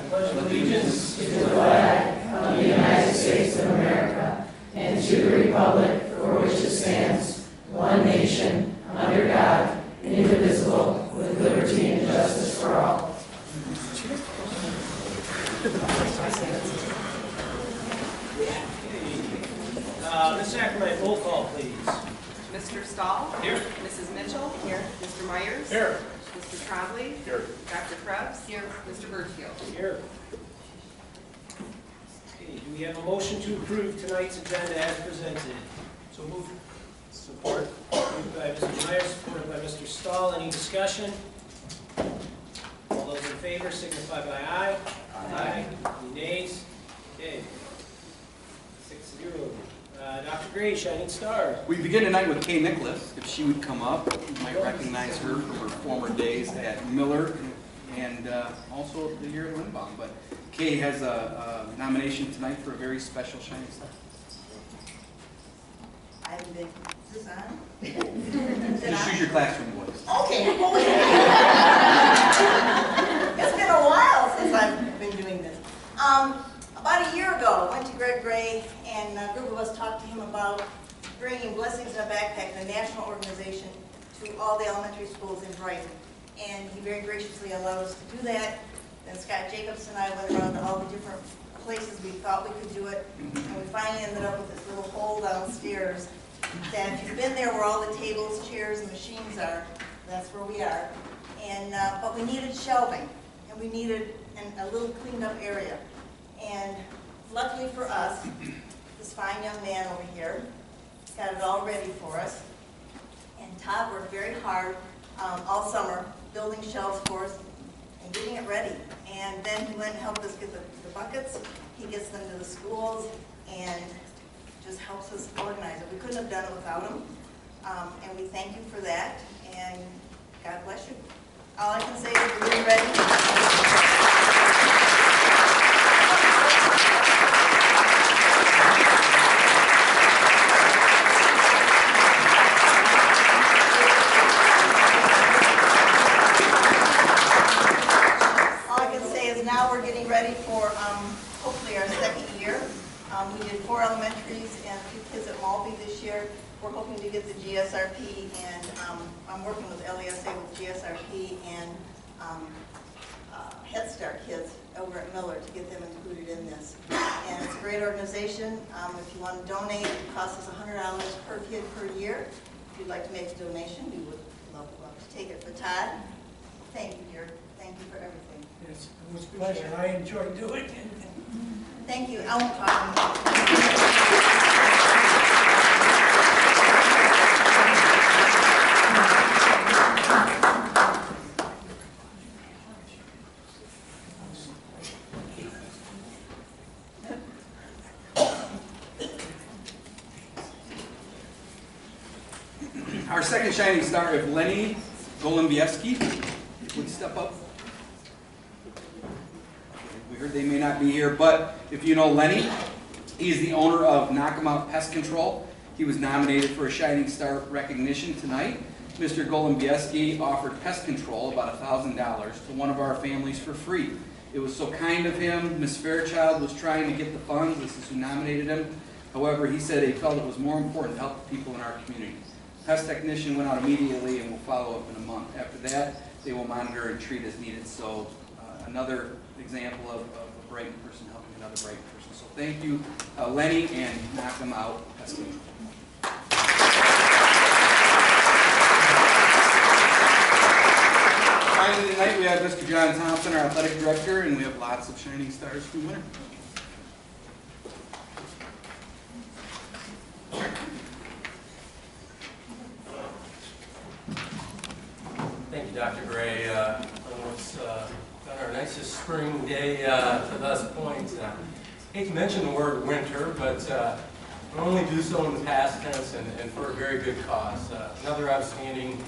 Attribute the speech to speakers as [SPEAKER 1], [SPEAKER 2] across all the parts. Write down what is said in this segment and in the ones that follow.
[SPEAKER 1] pledge allegiance to the flag of the United States of America and to the republic for which it stands, one nation, under God, indivisible, with liberty and justice for all.
[SPEAKER 2] Ms. Ackerman, roll call, please.
[SPEAKER 3] Mr. Stahl?
[SPEAKER 2] Here.
[SPEAKER 3] Mrs. Mitchell? Here. Mr. Myers?
[SPEAKER 2] Here.
[SPEAKER 3] Mr. Trombley?
[SPEAKER 2] Here.
[SPEAKER 3] Dr. Krebs? Here. Mr. Birchfield?
[SPEAKER 2] Here. Okay, do we have a motion to approve tonight's agenda as presented? So moved. Support. Moved by Mr. Myers, supported by Mr. Stahl. Any discussion? All those in favor signify by aye. Aye. Any nays? Okay. 6-0. Dr. Gray, Shining Star.
[SPEAKER 4] We begin tonight with Kay Nicholas. If she would come up, you might recognize her from her former days at Miller and also the year at Lindbaum. But Kay has a nomination tonight for a very special Shining Star.
[SPEAKER 5] I've been, is this on?
[SPEAKER 4] Just use your classroom voice.
[SPEAKER 5] Okay. It's been a while since I've been doing this. About a year ago, I went to Greg Gray, and a group of us talked to him about bringing Blessings in a Backpack, the national organization, to all the elementary schools in Brighton. And he very graciously allowed us to do that. Then Scott Jacobs and I went around to all the different places we thought we could do it, and we finally ended up with this little hole downstairs that if you've been there where all the tables, chairs, and machines are, that's where we are. And but we needed shelving, and we needed a little cleaned up area. And luckily for us, this fine young man over here got it all ready for us. And Todd worked very hard all summer building shelves for us and getting it ready. And then he went and helped us get the buckets. He gets them to the schools and just helps us organize it. We couldn't have done it without him. And we thank you for that. And God bless you. All I can say is we're really ready. Ready for hopefully our second year. We did 4 elementaries and 2 kids at Malby this year. We're hoping to get the GSRP, and I'm working with LESA with GSRP and Head Start kids over at Miller to get them included in this. And it's a great organization. If you want to donate, it costs us $100 per kid per year. If you'd like to make a donation, we would love to take it. For Todd, thank you, dear. Thank you for everything.
[SPEAKER 1] Yes, it was a pleasure. I enjoyed doing it.
[SPEAKER 5] Thank you. I won't talk.
[SPEAKER 4] Our second Shining Star, if Lenny Golombieski would step up. We heard they may not be here, but if you know Lenny, he's the owner of Knock 'em Out Pest Control. He was nominated for a Shining Star recognition tonight. Mr. Golombieski offered pest control, about $1,000, to one of our families for free. It was so kind of him. Ms. Fairchild was trying to get the funds. This is who nominated him. However, he said he felt it was more important to help the people in our community. Pest technician went out immediately and will follow up in a month. After that, they will monitor and treat as needed. So another example of a Brighton person helping another Brighton person. So thank you, Lenny, and Knock 'em Out Pest Control. Finally tonight we have Mr. John Thompson, our athletic director, and we have lots of Shining Stars for winner.
[SPEAKER 6] Thank you, Dr. Gray. It's been our nicest spring day to this point. I hate to mention the word winter, but I only do so in the past tense and for a very good cause. Another outstanding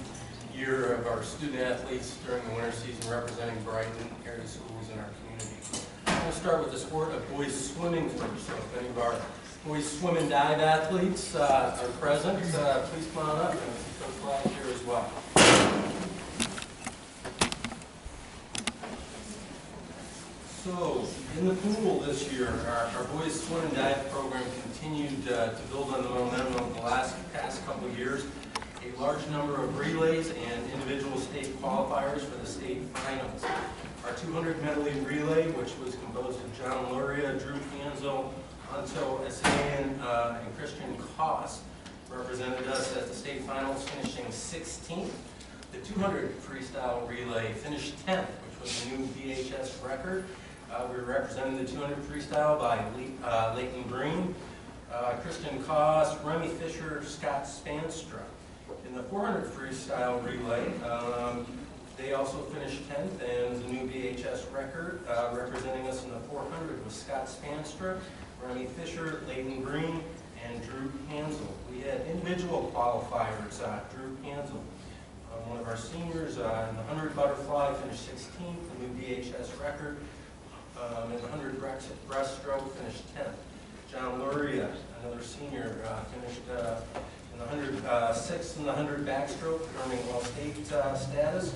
[SPEAKER 6] year of our student athletes during the winter season representing Brighton area schools in our community. I'm going to start with the sport of boys swimming first. So if any of our boys swim and dive athletes are present, please come on up and those flags here as well. So, in the pool this year, our boys swim and dive program continued to build on the momentum of the past couple of years. A large number of relays and individual state qualifiers for the state finals. Our 200 medley relay, which was composed of John Luria, Drew Hansel, Anto Essayan, and Christian Koss, represented us at the state finals, finishing 16th. The 200 freestyle relay finished 10th, which was a new VHS record. We were represented the 200 freestyle by Leighton Green, Christian Koss, Remy Fisher, Scott Spanstra. In the 400 freestyle relay, they also finished 10th, and was a new VHS record. Representing us in the 400 was Scott Spanstra, Remy Fisher, Leighton Green, and Drew Hansel. We had individual qualifiers. Drew Hansel, one of our seniors, in the 100 butterfly, finished 16th, a new VHS record. In the 100 breaststroke, finished 10th. John Luria, another senior, finished in the 106th in the 100 backstroke, earning all-state status.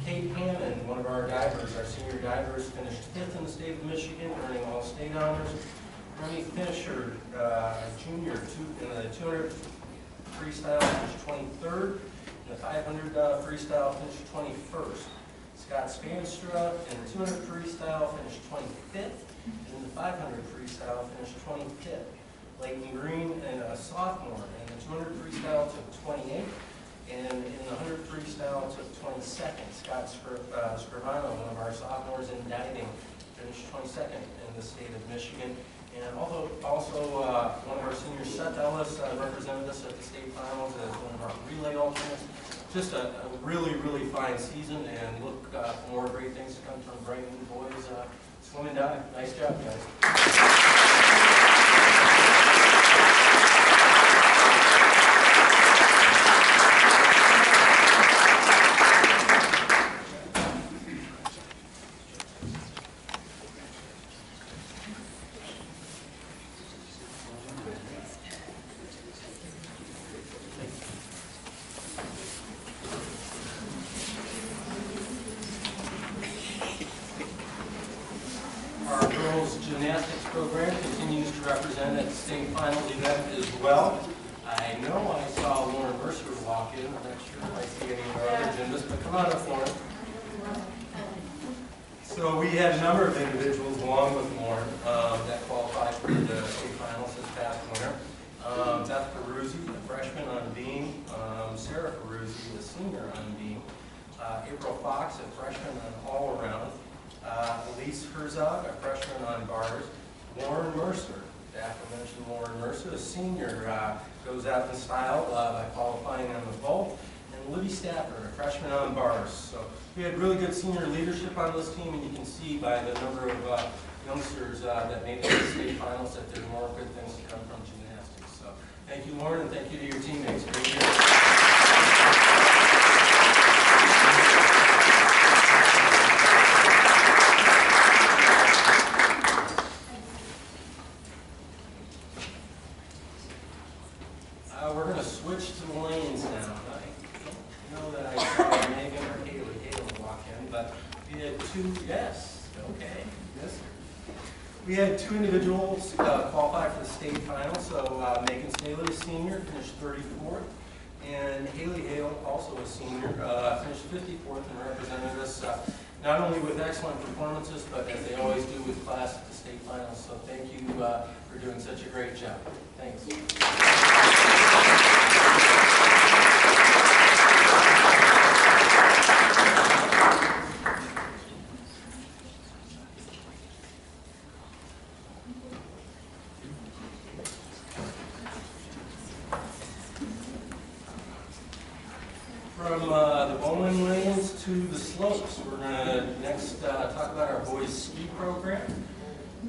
[SPEAKER 6] Kate Hammond, one of our divers, our senior divers, finished 5th in the state of Michigan, earning all-state honors. Remy Fisher, a junior, in the 200 freestyle, finished 23rd. In the 500 freestyle, finished 21st. Scott Spanstra in the 200 freestyle finished 25th. And in the 500 freestyle finished 25th. Leighton Green, and a sophomore, in the 200 freestyle took 28th. And in the 100 freestyle took 22nd. Scott Scrivano, one of our sophomores in diving, finished 22nd in the state of Michigan. And also one of our seniors, Seth Ellis, represented us at the state finals as one of our relay alternates. Just a really, really fine season, and look for more great things to come from Brighton boys swim and dive. Nice job, guys. Our girls gymnastics program continues to represent at the state finals event as well. I know I saw Lauren Mercer walk in. I'm not sure if I see any of our other gymnasts, but come on up, Lauren. So we had a number of individuals along with Lauren that qualified for the state finals this past winter. Beth Peruzzi, a freshman on beam. Sarah Peruzzi, a senior on beam. April Fox, a freshman on all-around. Elise Herzog, a freshman on bars. Lauren Mercer, the aforementioned Lauren Mercer, a senior, goes out in style by qualifying on the vault. And Libby Stafford, a freshman on bars. So we had really good senior leadership on this team, and you can see by the number of youngsters that made it to the state finals that there's more good things to come from gymnastics. So thank you, Lauren, and thank you to your teammates. Great year. We're going to switch to lanes now. I don't know that I saw Megan or Haley walk in, but we had two, yes, okay, yes, sir. We had two individuals qualify for the state final. So Megan Staley, a senior, finished 34th, and Haley Hale, also a senior, finished 54th and represented us not only with excellent performances, but as they always do with class at the state finals. So thank you for doing such a great job. Thanks. From the bowling lanes to the slopes, we're going to next talk about our boys ski program.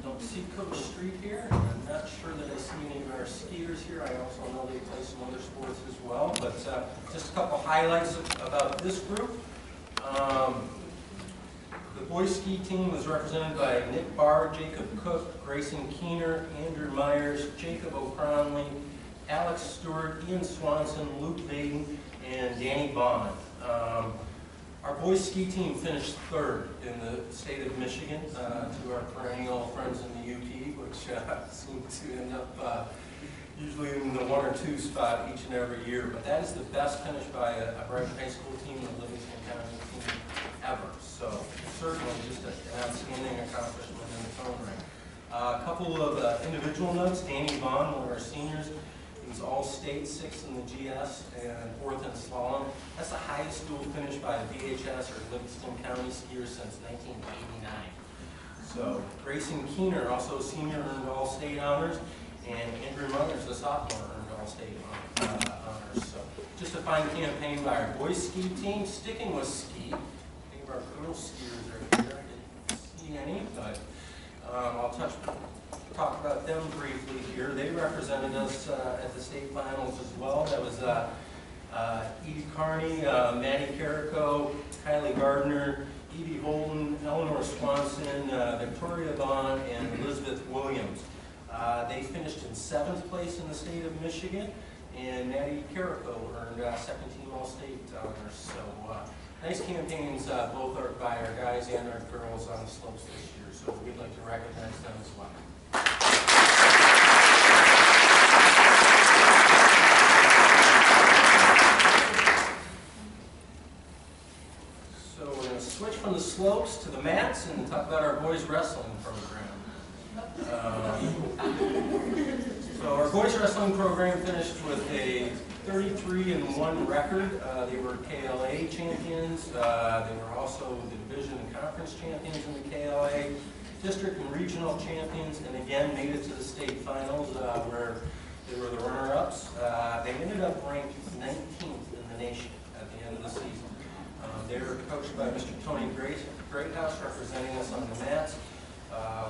[SPEAKER 6] Don't see Coach Street here. I'm not sure that I see any of our skiers here. I also know they play some other sports as well. But just a couple highlights about this group. The boys ski team was represented by Nick Barr, Jacob Cook, Grayson Keener, Andrew Myers, Jacob O'Cronley, Alex Stewart, Ian Swanson, Luke Vaden, and Danny Bond. Our boys ski team finished third in the state of Michigan to our perennial friends in the UP, which seem to end up usually in the 1 or 2 spot each and every year. But that is the best finish by a Brighton High School team and a Livingston County team ever. So certainly just an outstanding accomplishment in its own right. A couple of individual notes. Danny Vaughn, one of our seniors, he was all-state, 6th in the GS and 4th in slalom. That's the highest dual finish by a VHS or Livingston County skier since 1989. So Grayson Keener, also a senior, earned all-state honors, and Andrew Myers, a sophomore, earned all-state honors. So just a fine campaign by our boys ski team. Sticking with ski, any of our girl skiers are here. I didn't see any, but I'll talk about them briefly here. They represented us at the state finals as well. That was Edie Carney, Maddie Carrico, Kylie Gardner, Evie Holden, Eleanor Swanson, Victoria Vaughn, and Elizabeth Williams. They finished in 7th place in the state of Michigan, and Maddie Carrico earned 2nd team all-state honors. So nice campaigns both by our guys and our girls on the slopes this year. So we'd like to recognize them as well. So we're going to switch from the slopes to the mats and talk about our boys wrestling program. So our boys wrestling program finished with a 33-1 record. They were KLA champions. They were also the division and conference champions in the KLA, district and regional champions, and again made it to the state finals where they were the runner-ups. They ended up ranked 19th in the nation at the end of the season. They were coached by Mr. Tony Greathouse, representing us on the mats.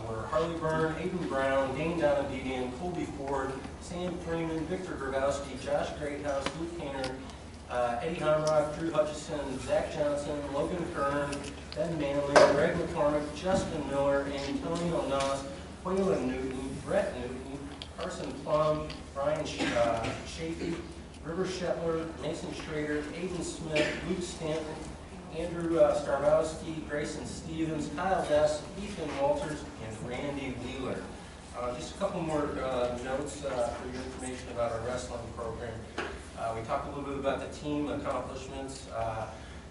[SPEAKER 6] Were Harley Byrne, Aiden Brown, Dane Donabedian, Colby Ford, Sam Freeman, Victor Grabowski, Josh Greathouse, Luke Kainer, Eddie Homrock, Drew Hutchison, Zach Johnson, Logan Kern, Ben Manley, Greg McCormick, Justin Miller, Antonio Nas, Waylon Newton, Brett Newton, Carson Plum, Brian Shafee, River Shetler, Mason Schrader, Aiden Smith, Luke Stanton, Andrew Starbowski, Grayson Stevens, Kyle Dess, Ethan Walters, and Randy Wheeler. Just a couple more notes for your information about our wrestling program. We talked a little bit about the team accomplishments.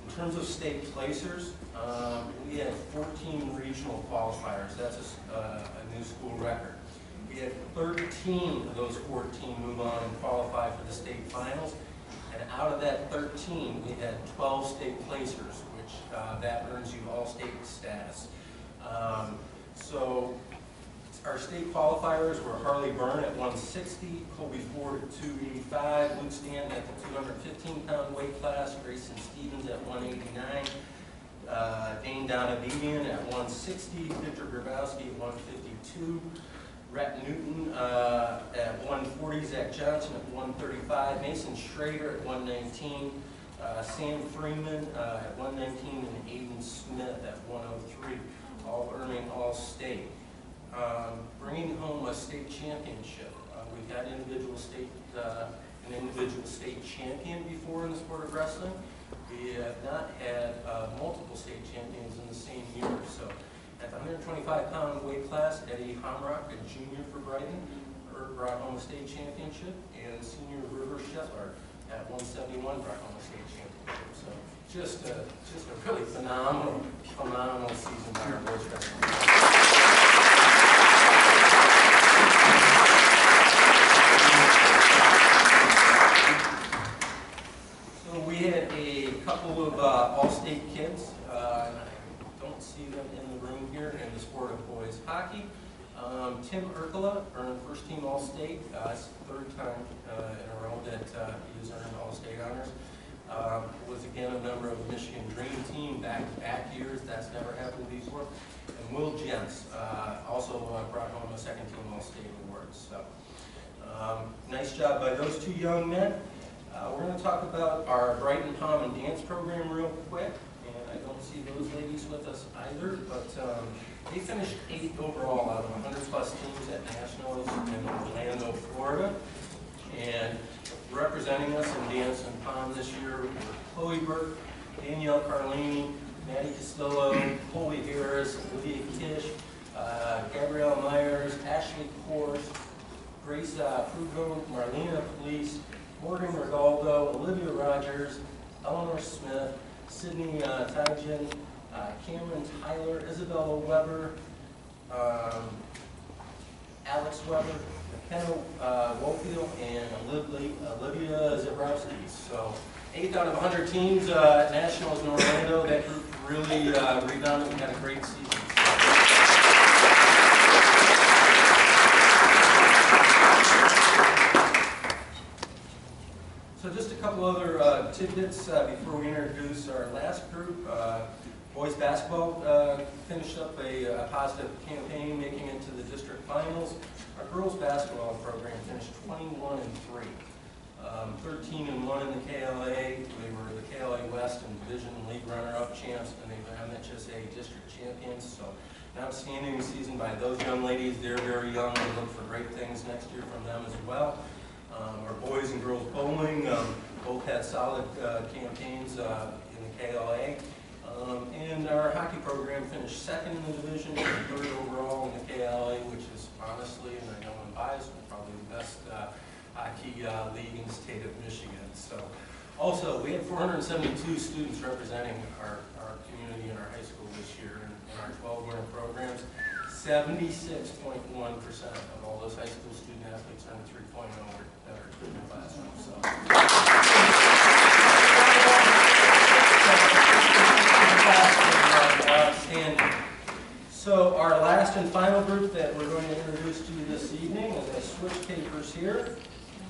[SPEAKER 6] In terms of state placers, we had 14 regional qualifiers. That's a new school record. We had 13 of those 14 move on and qualify for the state finals. And out of that 13, we had 12 state placers, which that earns you all-state status. So our state qualifiers were Harley Byrne at 160, Colby Ford at 285, Luke Stanton at the 215-pound weight class, Grayson Stevens at 189, Dane Donabedian at 160, Victor Grabowski at 152, Rhett Newton at 140, Zach Johnson at 135, Mason Schrader at 119, Sam Freeman at 119, and Aiden Smith at 103, all earning all-state. Bringing home a state championship. We've had an individual state champion before in the sport of wrestling. We have not had multiple state champions in the same year. So at the 125-pound weight class, Eddie Homrock, a junior for Brighton, brought home a state championship, and senior River Shetler at 171 brought home a state championship. So just a really phenomenal season by our boys wrestling. So we had a couple of all-state kids, and I don't see them in the room here, in the sport of boys hockey. Tim Urkala earned first-team All-State. It's the third time in a row that he has earned All-State honors. Was again a member of the Michigan Dream Team back-to-back years. That's never happened before. And Will Jentz also brought home a second-team All-State award. So nice job by those two young men. We're going to talk about our Brighton Pom and Dance program real quick. I don't see those ladies with us either, but they finished 8th overall out of 100+ teams at Nationals in Orlando, Florida. And representing us in dance and pom this year were Chloe Burke, Danielle Carlini, Maddie Castillo, Colby Harris, Olivia Kish, Gabrielle Myers, Ashley Kors, Grace Frugo, Marlena Police, Morgan Regaldo, Olivia Rogers, Eleanor Smith, Sydney Tyjan, Cameron Tyler, Isabella Weber, Alex Weber, McKenna Wofield, and Olivia Zabrowski. So 8 out of 100 teams at Nationals in Orlando. That group really rebounded and had a great season. So just a couple other tidbits before we introduce our last group. Boys basketball finished up a positive campaign, making it to the district finals. Our girls basketball program finished 21-3, 13-1 in the KLA. They were the KLA West and Division League runner-up champs, and they were MHSA district champions. So an outstanding season by those young ladies. They're very young. We look for great things next year from them as well. Our boys and girls bowling both had solid campaigns in the KLA. And our hockey program finished second in the division and third overall in the KLA, which is honestly, and I know I'm biased, but probably the best hockey league in the state of Michigan. So, also, we had 472 students representing our community and our high school this year in our 12 winter programs. 76.1% of all those high school student athletes earned 3.0 or better in the classroom. So. Outstanding. So our last and final group that we're going to introduce to you this evening, as I switch papers here,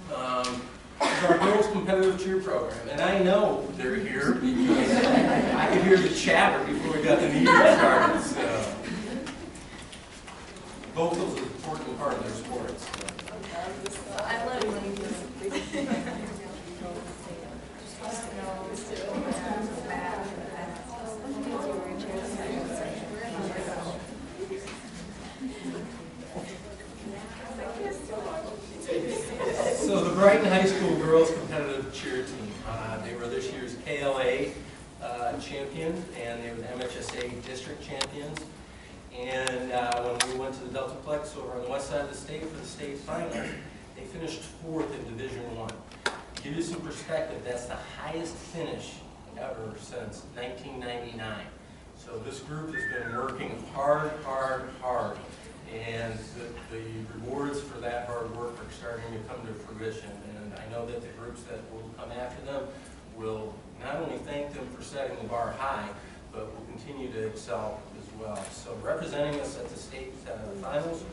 [SPEAKER 6] is our girls competitive cheer program. And I know they're here because I could hear the chatter before we got the meeting started. So vocals are an important part of their sports.
[SPEAKER 1] I love
[SPEAKER 6] So the Brighton High School girls competitive cheer team, they were this year's KLA champion, and they were the MHSA district champions. And when we went to the Deltaplex over on the west side of the state for the state finals, they finished 4th in Division I. To give you some perspective, that's the highest finish ever since 1999. So this group has been working hard. And the rewards for that hard work are starting to come to fruition. And I know that the groups that will come after them will not only thank them for setting the bar high, but will continue to excel as well. So representing us at the state finals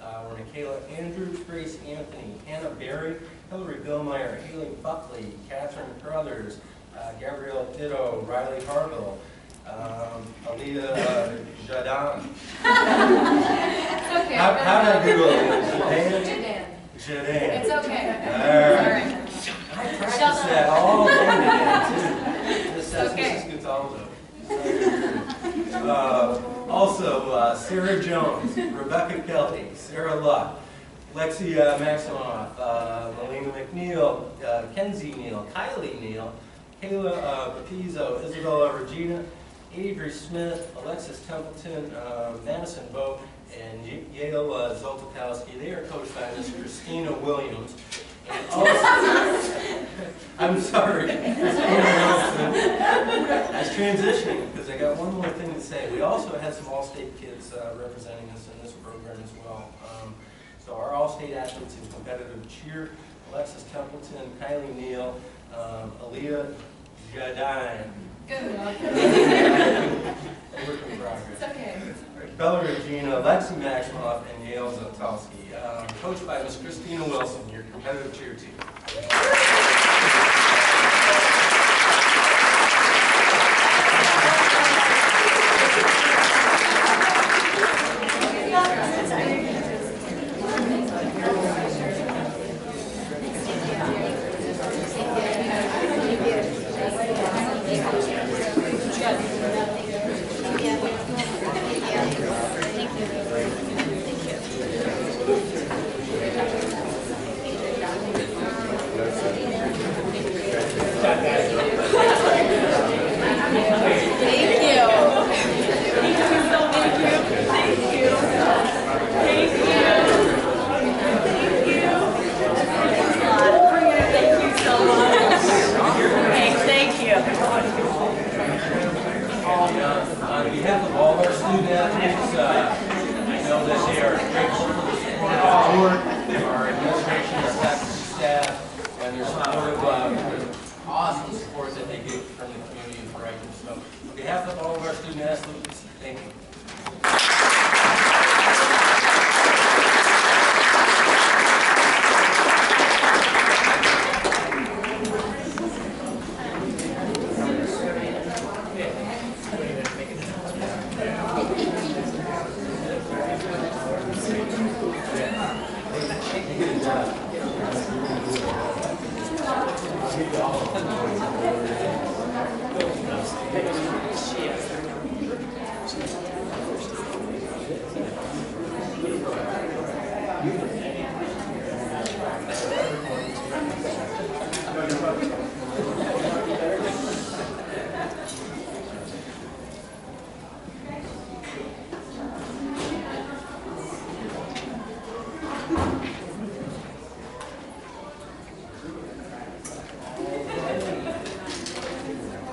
[SPEAKER 6] were Michaela Andrews, Grace Anthony, Hannah Berry, Hillary Billmeyer, Haley Buckley, Catherine Crothers, Gabrielle Ditto, Riley Harville, Alita Jadon.
[SPEAKER 1] It's okay.
[SPEAKER 6] How did I do it? Jadan.
[SPEAKER 1] It's okay.
[SPEAKER 6] All right. I practiced that all day today, too. This is Cataldo. Also, Sarah Jones, Rebecca Kelly, Sarah Luck, Lexi Maximoff, Melina McNeil, Kenzie Neal, Kylie Neal, Kayla Bapizzo, Isabella Regina, Adri Smith, Alexis Templeton, Madison Bowe, and Yale Zoltakowski. They are coached by Miss Christina Williams. And also, I'm sorry, Christina Wilson is transitioning because I got one more thing to say. We also had some All-State kids representing us in this program as well. So our All-State athletes in competitive cheer, Alexis Templeton, Kylie Neal, Aaliyah Jadine.
[SPEAKER 1] Good.
[SPEAKER 6] Work in progress.
[SPEAKER 1] It's okay.
[SPEAKER 6] Bella Regina, Lexi Maximoff, and Yale Zotowski. Coached by Miss Christina Wilson, your competitive cheer team. know that they are grateful for the support of the board, our administration, our faculty, staff, and their support of awesome support that they get from the community of Brighton. So on behalf of all of our student athletes, thank you.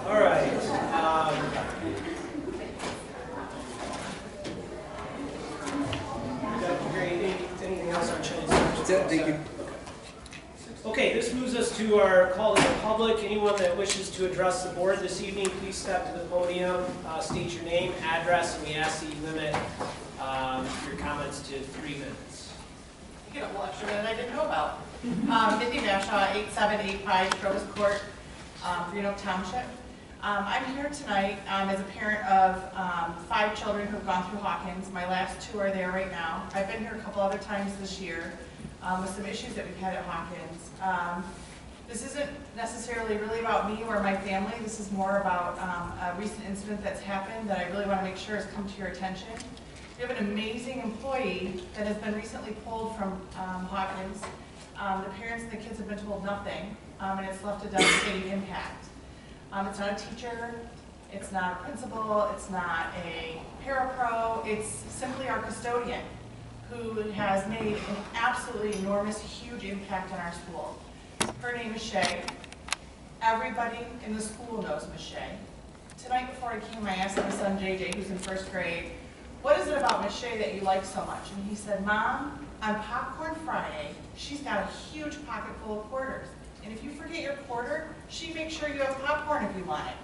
[SPEAKER 2] All right. Anything else on Chili's?
[SPEAKER 4] That's it, thank you.
[SPEAKER 2] Okay, this moves us to our call to the public. Anyone that wishes to address the board this evening, please step to the podium, state your name, address, and we ask that you limit your comments to 3 minutes.
[SPEAKER 7] You get a whole extra minute I didn't know about. Mindy Mashaw, 8785 Groves Court, Greenock Township. I'm here tonight as a parent of 5 children who have gone through Hawkins. My last 2 are there right now. I've been here a couple other times this year with some issues that we've had at Hawkins. This isn't necessarily really about me or my family. This is more about a recent incident that's happened that I really want to make sure has come to your attention. We have an amazing employee that has been recently pulled from Hawkins. The parents and the kids have been told nothing, and it's left a devastating impact. It's not a teacher, it's not a principal, it's not a parapro, it's simply our custodian who has made an absolutely enormous, huge impact on our school. Her name is Shay. Everybody in the school knows Miss Shay. Tonight before I came, I asked my son JJ, who's in 1st grade, what is it about Miss Shay that you like so much? And he said, Mom, on Popcorn Friday, she's got a huge pocket full of quarters. And if you forget your quarter, she makes sure you have popcorn if you want it.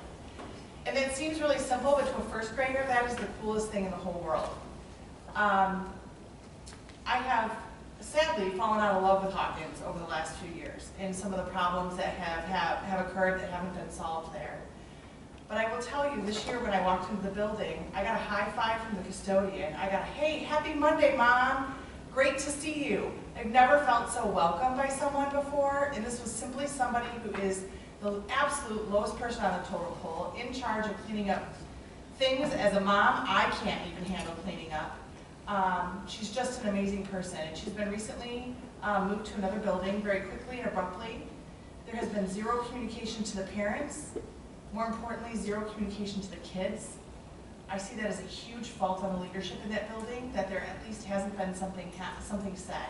[SPEAKER 7] And it seems really simple, but to a 1st grader, that is the coolest thing in the whole world. I have sadly fallen out of love with Hawkins over the last few years and some of the problems that have occurred that haven't been solved there. But I will tell you, this year when I walked into the building, I got a high five from the custodian. I got, hey, happy Monday, Mom. Great to see you. I've never felt so welcome by someone before, and this was simply somebody who is the absolute lowest person on the totem pole, in charge of cleaning up things. As a mom, I can't even handle cleaning up. She's just an amazing person, and she's been recently moved to another building very quickly and abruptly. There has been 0 communication to the parents. More importantly, 0 communication to the kids. I see that as a huge fault on the leadership in that building, that there at least hasn't been something said.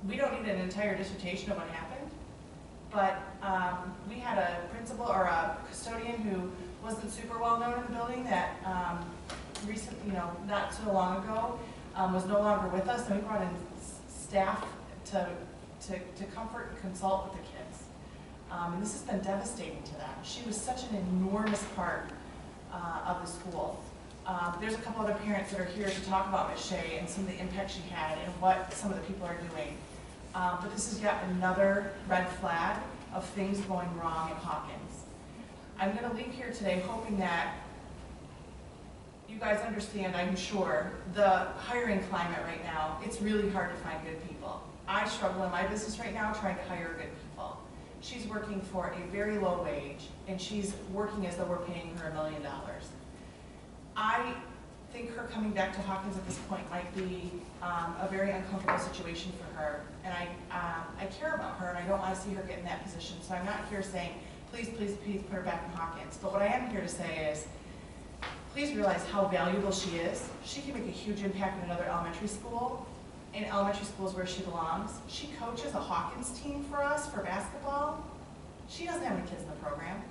[SPEAKER 7] We don't need an entire dissertation of what happened, but we had a principal or a custodian who wasn't super well known in the building that recently, not so long ago, was no longer with us, and we brought in staff to comfort and consult with the kids. And this has been devastating to them. She was such an enormous part of the school. There's a couple other parents that are here to talk about Ms. Shay and some of the impact she had and what some of the people are doing. But this is yet another red flag of things going wrong at Hawkins. I'm going to leave here today hoping that you guys understand, I'm sure, the hiring climate right now. It's really hard to find good people. I struggle in my business right now trying to hire good people. She's working for a very low wage, and she's working as though we're paying her $1 million. I think her coming back to Hawkins at this point might be a very uncomfortable situation for her, and I care about her, and I don't want to see her get in that position. So I'm not here saying, please, please, please put her back in Hawkins. But what I am here to say is, please realize how valuable she is. She can make a huge impact in another elementary school. And elementary school is where she belongs. She coaches a Hawkins team for us for basketball. She doesn't have any kids in the program.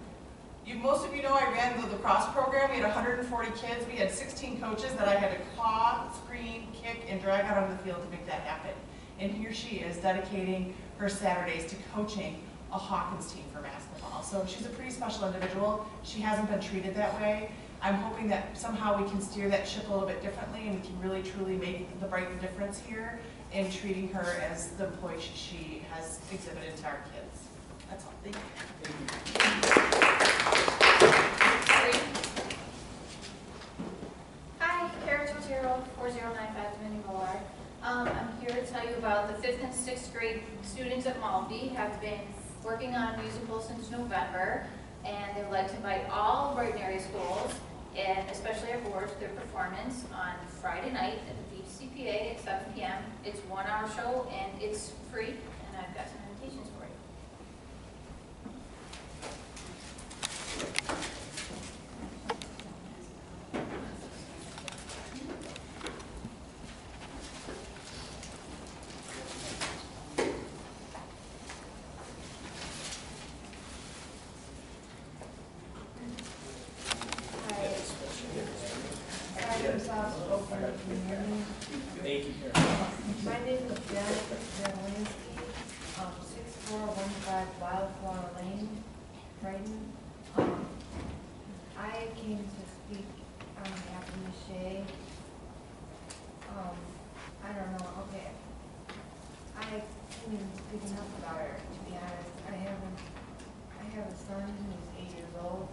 [SPEAKER 7] Most of you know I ran the lacrosse program. We had 140 kids. We had 16 coaches that I had to claw, screen, kick, and drag out onto the field to make that happen. And here she is dedicating her Saturdays to coaching a Hawkins team for basketball. So she's a pretty special individual. She hasn't been treated that way. I'm hoping that somehow we can steer that ship a little bit differently and we can really truly make the Brighton difference here in treating her as the employee she has exhibited to our kids. That's all. Thank you.
[SPEAKER 8] Hi, Kara Totero, 4095 Dominion Boulevard. I'm here to tell you about the 5th and 6th grade students at Maltby have been working on a musical since November, and they would like to invite all Brighton area schools, and especially our boards, to their performance on Friday night at the Beach CPA at 7 p.m. It's a 1-hour show, and it's free, and I've got some invitations for you.
[SPEAKER 2] Thank you.
[SPEAKER 9] My name is Janet Zerlinski, 6415 Wildflower Lane, Brighton. I came to speak on behalf of Michelle. I don't know, okay. I can't even speak enough about her, to be honest. I have a son who's 8 years old,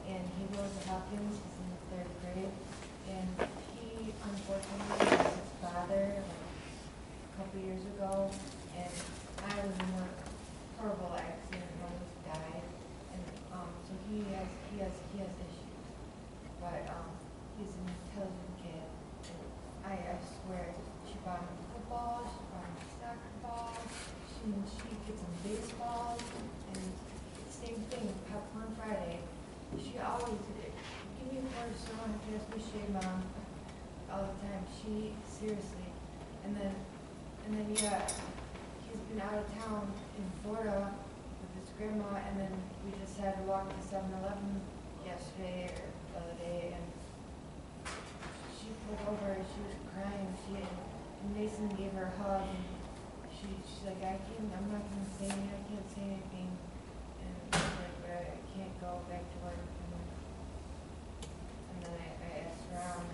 [SPEAKER 9] and he goes to Hawkins, he's in the 3rd grade, and he unfortunately lost his father a couple years ago, and I was in a horrible accident when he died, and so he has issues, but he's an intelligent kid, and I swear, she bought him football, she bought him soccer ball, she gets him baseball, and same thing, Popcorn Friday, she always did it. Give me a quarter so I have to ask Michelle, Mom, all the time. She seriously, and then yeah, he's been out of town in Florida with his grandma, and then we just had to walk to 7-Eleven yesterday or the other day, and she pulled over and she was crying. And Mason gave her a hug, and she's like, I'm not gonna say anything. I can't say anything, and I was like, but I can't go back to work. And then I asked around.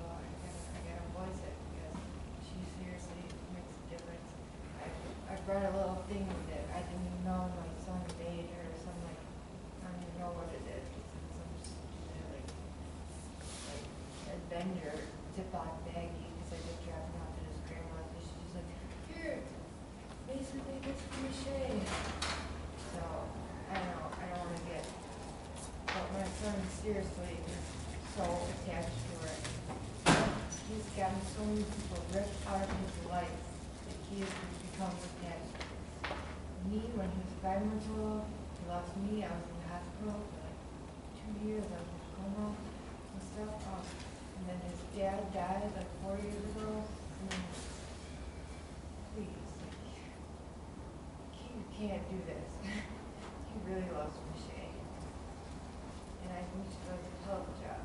[SPEAKER 9] I gotta voice it because she seriously makes a difference. I brought a little thing that I didn't even know my son made or something like. I don't even know what it is. It's some like Avenger Ziploc baggie because I just dropped it off at his grandma's. And she's like, here, basically this for Michelle. So I don't want to get. But my son seriously is so attached to her. He's gotten so many people ripped out of his life that he has become attached. Me, when he was 5 months old, he lost me. I was in the hospital for like 2 years. I was in coma and stuff. And then his dad died like 4 years ago. And then, please, you can't do this. He really loves Michelle. And I think she does a hell of a job.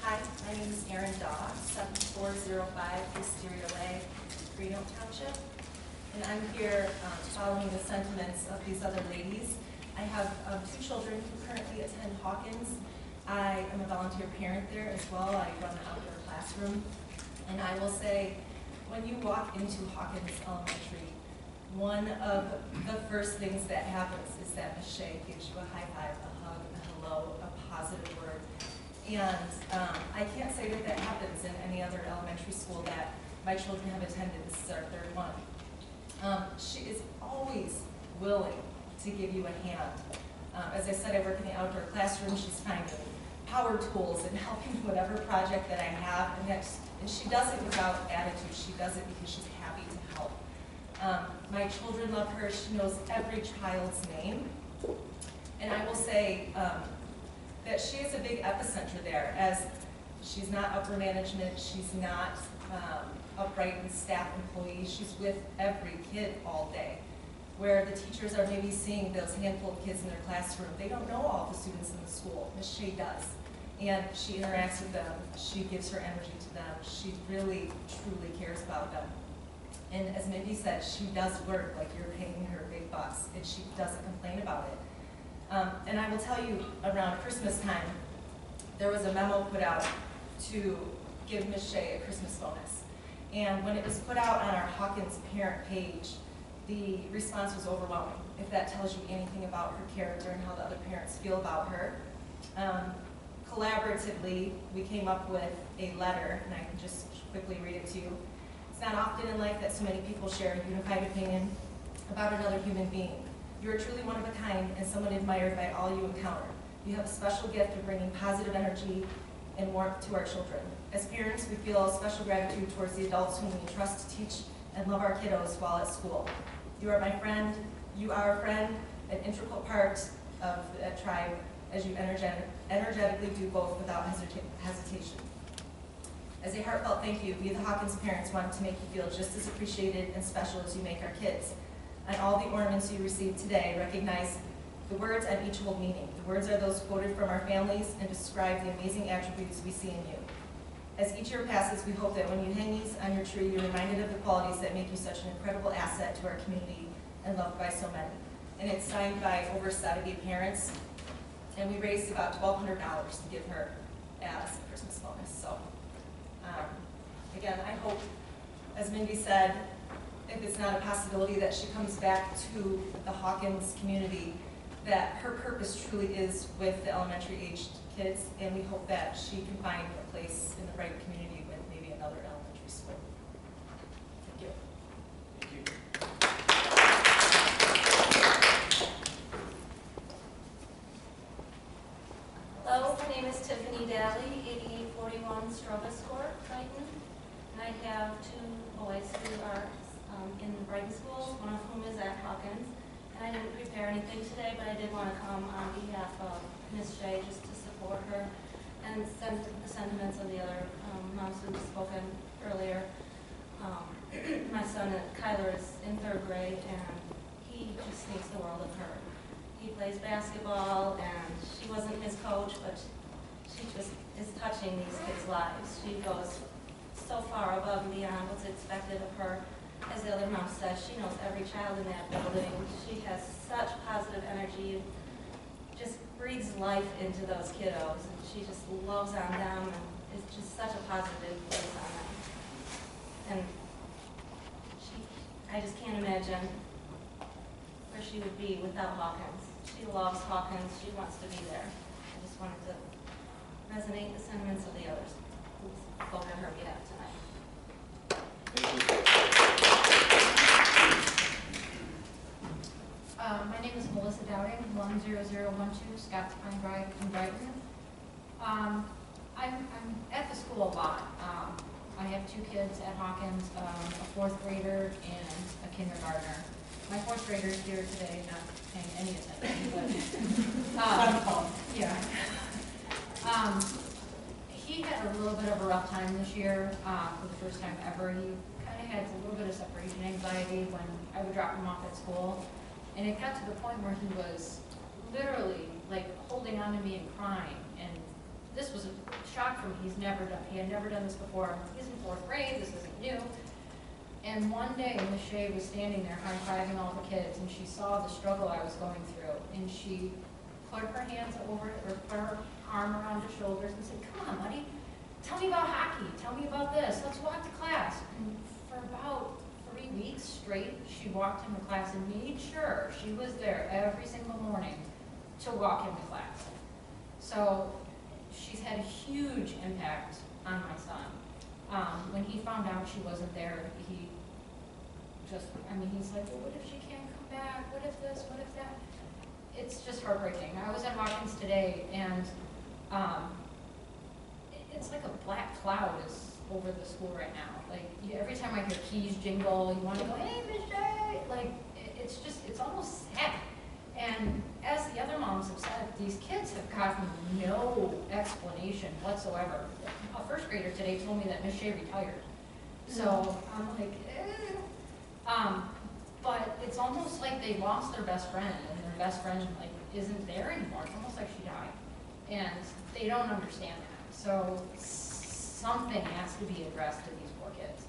[SPEAKER 10] Hi, my name is Erin Daw, 7405 Wisteria Way, Greeno Township. And I'm here following the sentiments of these other ladies. I have 2 children who currently attend Hawkins. I am a volunteer parent there as well. I run the outdoor classroom. And I will say, when you walk into Hawkins Elementary, one of the first things that happens is that Michelle gives you a high five, a hug, a hello, a positive word. And I can't say that that happens in any other elementary school that my children have attended. This is our 3rd one. She is always willing to give you a hand. As I said, I work in the outdoor classroom. She's finding power tools and helping whatever project that I have. And she does it without attitude. She does it because she's happy to help. My children love her. She knows every child's name. And I will say that she is a big epicenter there, as she's not upper management. She's not of Brighton staff employees. She's with every kid all day, where the teachers are maybe seeing those handful of kids in their classroom. They don't know all the students in the school. Ms. Shea does. And she interacts with them. She gives her energy to them. She really, truly cares about them. And as Mindy said, she does work like you're paying her big bucks, and she doesn't complain about it. And I will tell you, around Christmas time, there was a memo put out to give Ms. Shea a Christmas bonus. And when it was put out on our Hawkins parent page, the response was overwhelming, if that tells you anything about her character and how the other parents feel about her. Collaboratively, we came up with a letter, and I can just quickly read it to you. It's not often in life that so many people share a unified opinion about another human being. You are truly one of a kind and someone admired by all you encounter. You have a special gift of bringing positive energy and warmth to our children. As parents, we feel special gratitude towards the adults whom we entrust to teach and love our kiddos while at school. You are my friend, you are a friend, an integral part of the tribe as you energetically do both without hesitation. As a heartfelt thank you, we the Hawkins parents want to make you feel just as appreciated and special as you make our kids. On all the ornaments you received today, recognize the words on each hold meaning. The words are those quoted from our families and describe the amazing attributes we see in you. As each year passes, we hope that when you hang these on your tree, you're reminded of the qualities that make you such an incredible asset to our community and loved by so many. And it's signed by over 70 parents, and we raised about $1,200 to give her as a Christmas bonus. So, again, I hope, as Mindy said, if it's not a possibility that she comes back to the Hawkins community, that her purpose truly is with the elementary-aged kids, and we hope that she can find a place in the Brighton community with maybe another elementary school. Thank you.
[SPEAKER 2] Thank you.
[SPEAKER 11] Hello, my name is Tiffany Daly, 8841 Strovis Court, Brighton. And I have two boys who are in the Brighton schools, one of whom is at Hawkins. And I didn't prepare anything today, but I did want to come on behalf of Ms. Shea just to support her and send the sentiments of the other moms who have spoken earlier. My son, Kyler, is in 3rd grade, and he just thinks the world of her. He plays basketball, and she wasn't his coach, but she just is touching these kids' lives. She goes so far above and beyond what's expected of her. As the other mom says, she knows every child in that building. She has such positive energy, just breathes life into those kiddos, and she just loves on them, and is just such a positive influence on them. And I just can't imagine where she would be without Hawkins. She loves Hawkins. She wants to be there. I just wanted to resonate the sentiments of the others who spoke on her behalf tonight.
[SPEAKER 12] My name is Melissa Dowding, 10012 Scotts Pine Drive in Brighton. I'm at the school a lot. I have 2 kids at Hawkins, a 4th grader and a kindergartner. My 4th grader is here today, not paying any attention, but yeah. He had a little bit of a rough time this year for the first time ever. He kind of had a little bit of separation anxiety when I would drop him off at school. And it got to the point where he was literally like holding on to me and crying. And this was a shock for me. He had never done this before. He's in 4th grade, this isn't new. And one day, Ms. Shea was standing there high-fiving all the kids, and she saw the struggle I was going through. And she put her hands over, or put her arm around his shoulders and said, "Come on, buddy, tell me about hockey, tell me about this, let's walk to class." And for about 3 weeks straight, she walked him to class and made sure she was there every single morning to walk him to class. So she's had a huge impact on my son. When he found out she wasn't there, he just, he's like, "Well, what if she can't come back? What if this, what if that?" It's just heartbreaking. I was at Hawkins today, and it's like a black cloud is over the school right now. Like, every time I hear keys jingle, you want to go, "Hey, Miss Shea!" Like, it's almost sad. And as the other moms have said, these kids have gotten no explanation whatsoever. A 1st grader today told me that Miss Shea retired. So I'm like, but it's almost like they lost their best friend, and their best friend like isn't there anymore. It's almost like she died, and they don't understand that. So something has to be addressed to these poor kids.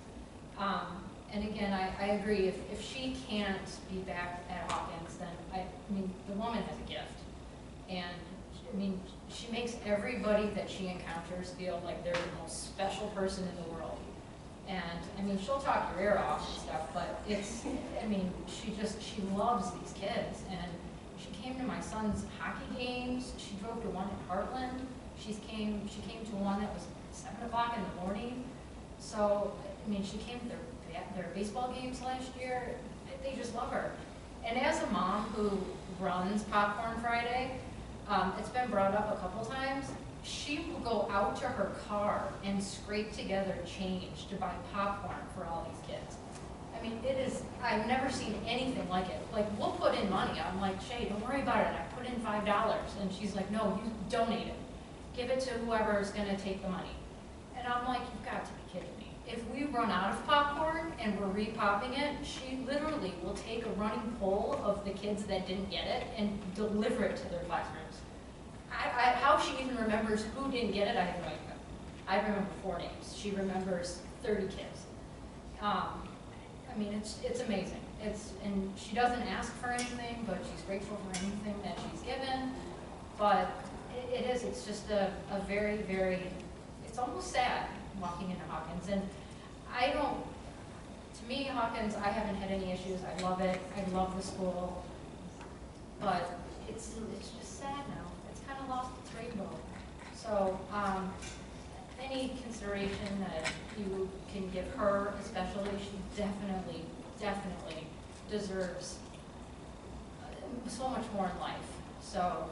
[SPEAKER 12] And again, I agree. If she can't be back at Hawkins, then I mean the woman has a gift, and I mean she makes everybody that she encounters feel like they're the most special person in the world. And I mean, she'll talk your ear off and stuff, but it's, I mean, she loves these kids. And she came to my son's hockey games. She drove to one in Heartland. She came to one that was 7 o'clock in the morning. So, I mean, she came to their baseball games last year. They just love her. And as a mom who runs Popcorn Friday, it's been brought up a couple times. She will go out to her car and scrape together change to buy popcorn for all these kids. I mean, it is, I've never seen anything like it. Like, we'll put in money. I'm like, Shay, don't worry about it. I put in $5. And she's like, no, you donate it. Give it to whoever is going to take the money. And I'm like, you've got to be kidding me. If we run out of popcorn and we're repopping it, she literally will take a running poll of the kids that didn't get it and deliver it to their classrooms. How she even remembers who didn't get it, I have no idea. I remember 4 names. She remembers 30 kids. I mean, it's amazing. And she doesn't ask for anything, but she's grateful for anything that she's given. But it's just a very, very, it's almost sad walking into Hawkins. And to me, Hawkins, I haven't had any issues. I love it. I love the school. But it's just sad now. Kind of lost its rainbow. So any consideration that you can give her, especially, she definitely deserves so much more in life. So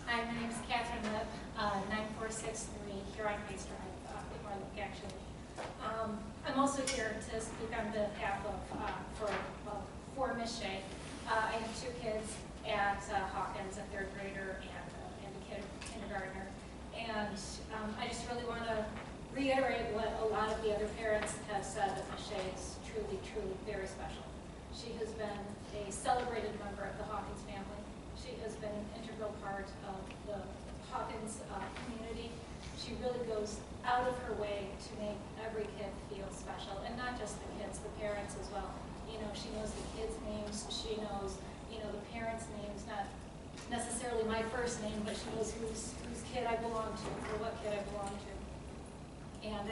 [SPEAKER 13] Hi, my name is Catherine Lip, 9463 Huron Heights Drive, Norfolk, actually. I'm also here to speak on behalf of, for Miss Shea. I have 2 kids at Hawkins, a 3rd grader and a kindergartner. And I just really want to reiterate what a lot of the other parents have said, that Miss Shea is truly, truly very special. She has been a celebrated member of the Hawkins family. She has been an integral part of the Hawkins community. She really goes out of her way to make every kid feel special, and not just the kids, the parents as well. You know, she knows the kids' names. She knows, you know, the parents' names, not necessarily my first name, but she knows whose kid I belong to, or what kid I belong to. And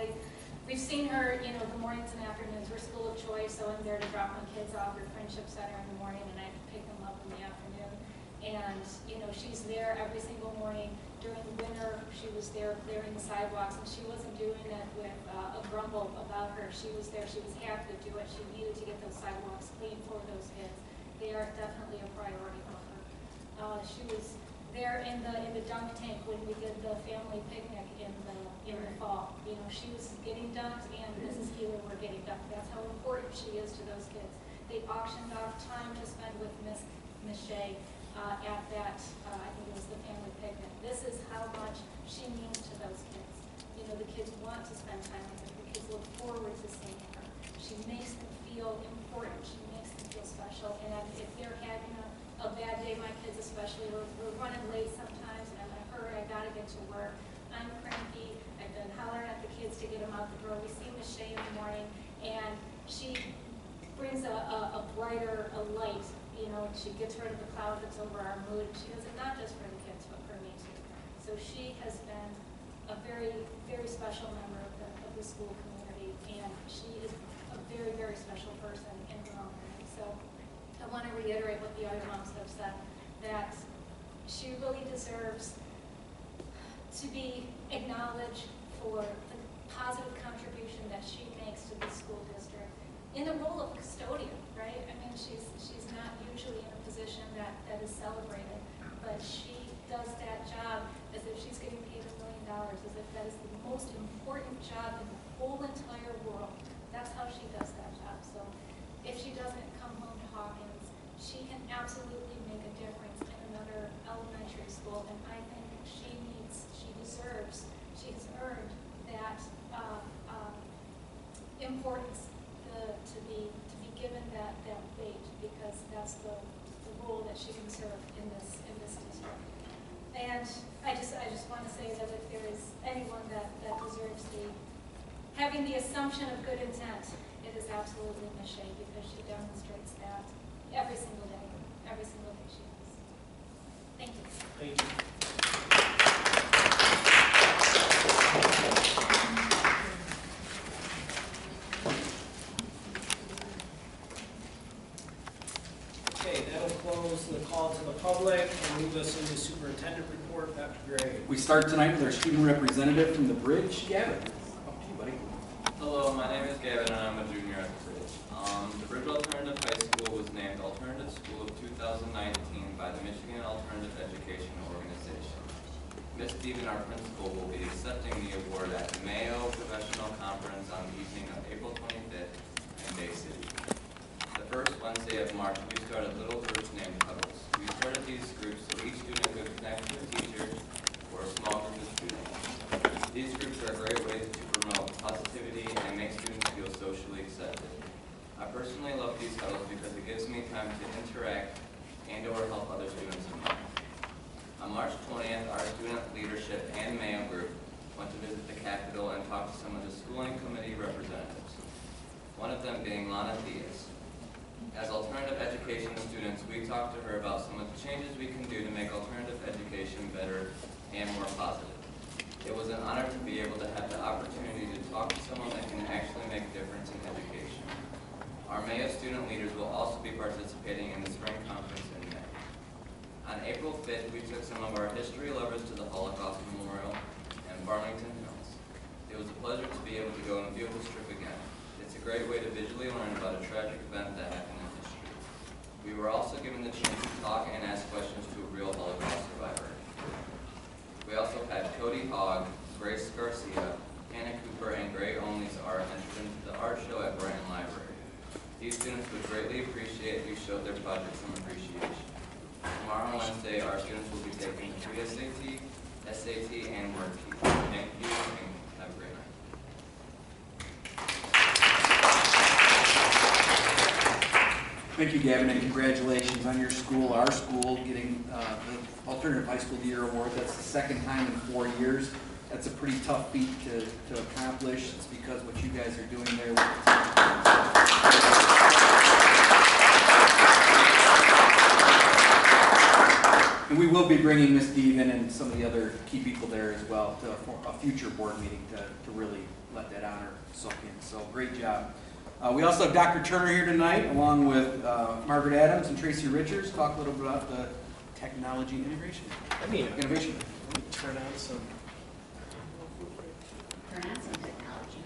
[SPEAKER 13] we've seen her, you know, the mornings and afternoons. We're school of choice, so I'm there to drop my kids off at Friendship Center in the morning, and I pick them up in the afternoon. And, you know, she's there every single morning. During the winter, she was there clearing the sidewalks, and she wasn't doing it with a grumble about her. She was there. She was happy to do it. She needed to get those sidewalks clean for those kids. They are definitely a priority for her. She was there in the dunk tank when we did the family picnic in the fall. You know, she was getting dunked, and Mrs. Healer were getting dunked. That's how important she is to those kids. They auctioned off time to spend with Miss Shea at that, I think it was the family picnic. This is how much she means to those kids. You know, the kids want to spend time with her. The kids look forward to seeing her. She makes them feel important. She makes them feel special. And if they're having a bad day, my kids especially, we're running late sometimes, and I'm in a hurry, I gotta get to work. I'm cranky. I've been hollering at the kids to get them out the door. We see Miss Shea in the morning, and she brings a brighter light. You know, she gets rid of the cloud that's over our mood. She does it not just for the kids, but for me too. So she has been a very, very special member of the school community, and she is a very, very special person in her own right. So I want to reiterate what the other moms have said, that she really deserves to be acknowledged for the positive contribution that she makes to the school district in the role of custodian, right? I mean, she's not usually in a position that is celebrated, but she does that job as if she's getting paid $1 million, as if that is the most important job in the whole entire world. That's how she does that job. So if she doesn't come home to Hawkins, she can absolutely make a difference in another elementary school, and I think she deserves, she has earned that importance to be given that weight, because that's the role that she can serve in this district. And I just want to say that if there is anyone that deserves having the assumption of good intent, it is absolutely Ms. Shea, because she demonstrates that every single day she does. Thank you.
[SPEAKER 2] Thank you. Okay, that'll close the call to the public and move us into superintendent report. Dr. Gray.
[SPEAKER 4] We start tonight with our student representative from the Bridge, Gavin. Up to you, buddy.
[SPEAKER 14] Hello, my name is Gavin and I'm a junior at the Bridge. The Bridge Alternative High School was named Alternative School of 2019 by the Michigan Alternative Education Organization. Ms. Steven, our principal, will be accepting the award at the Mayo Professional Conference on the evening of April 25th in Bay City. The first Wednesday of March, we started little groups named Huddles. We started these groups so each student could connect to a teacher or a small group of students. These groups are a great way to promote positivity and make students feel socially accepted. I personally love these huddles because it gives me time to interact and or help other students in mind. On March 20th, our student leadership and Mayo group went to visit the Capitol and talked to some of the schooling committee representatives, one of them being Lana Diaz. As alternative education students, we talked to her about some of the changes we can do to make alternative education better and more positive. It was an honor to be able to have the opportunity to talk to someone that can actually make a difference in education. Our Mayo student leaders will also be participating in the spring conference in May. On April 5th, we took some of our history lovers to the Holocaust Memorial in Farmington Hills. It was a pleasure to be able to go and view this trip again. It's a great way to visually learn about a tragic event that happened in history. We were also given the chance to talk and ask questions to a real Holocaust survivor. We also had Cody Hogg, Grace Garcia, Hannah Cooper, and Gray Only's art entered into the art show at Brighton Library. These students would greatly appreciate if you showed their project some appreciation. Tomorrow, Wednesday, our students will be taking the pre-SAT, SAT, and WorkKey. Thank you, and have a great night.
[SPEAKER 4] Thank you, Gavin, and congratulations on your school, our school, getting the Alternative High School of the Year Award. That's the second time in 4 years. That's a pretty tough feat to accomplish. It's because what you guys are doing there with the and we will be bringing Ms. Steven and some of the other key people there as well to a future board meeting to really let that honor soak in. So great job. We also have Dr. Turner here tonight, along with Margaret Adams and Tracy Richards, talk a little bit about the technology innovation. Innovation.
[SPEAKER 2] Turn on some
[SPEAKER 1] technology.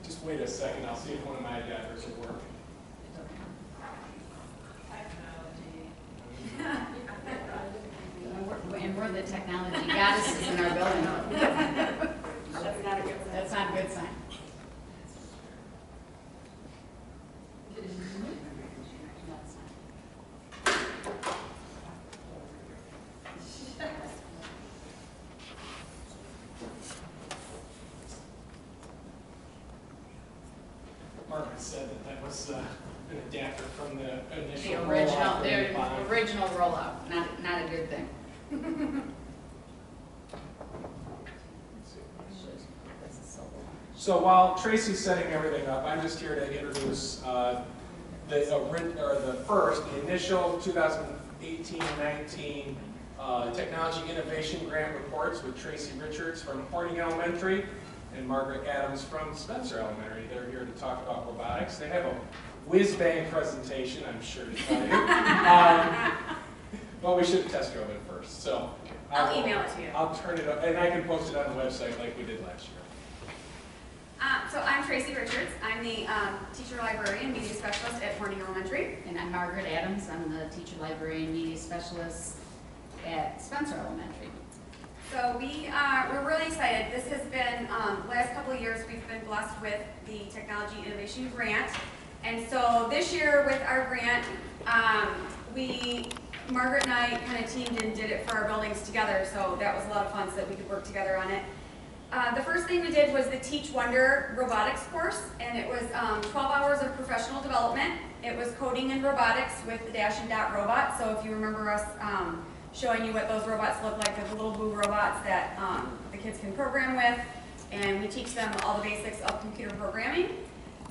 [SPEAKER 15] Just wait a second, I'll see if one of my adapters will work.
[SPEAKER 1] Wait.
[SPEAKER 12] And we're the technology goddesses in our building.
[SPEAKER 7] That's not a good sign.
[SPEAKER 12] That's not a good sign.
[SPEAKER 15] Margaret said that was an adapter from the initial
[SPEAKER 12] The original,
[SPEAKER 15] rollout of the
[SPEAKER 12] the
[SPEAKER 15] bond.
[SPEAKER 12] original rollout, not a good thing.
[SPEAKER 15] So while Tracy's setting everything up, I'm just here to introduce the initial 2018-19 Technology Innovation Grant reports with Tracy Richards from Horning Elementary and Margaret Adams from Spencer Elementary. They're here to talk about robotics. They have a whiz-bang presentation, I'm sure to tell you. Well, we should test drove it first. So
[SPEAKER 3] I'll email it to you.
[SPEAKER 15] I'll turn it up, and I can post it on the website like we did last year.
[SPEAKER 3] So I'm Tracy Richards. I'm the teacher librarian media specialist at Horning Elementary.
[SPEAKER 12] And I'm Margaret Adams. I'm the teacher librarian media specialist at Spencer Elementary.
[SPEAKER 3] So we're really excited. This has been, last couple of years, we've been blessed with the Technology Innovation Grant. And so this year with our grant, Margaret and I kind of teamed and did it for our buildings together. So that was a lot of fun so that we could work together on it. The first thing we did was the Teach Wonder robotics course, and it was 12 hours of professional development. It was coding and robotics with the Dash and Dot robot. So if you remember us showing you what those robots look like, the little blue robots that the kids can program with, and we teach them all the basics of computer programming.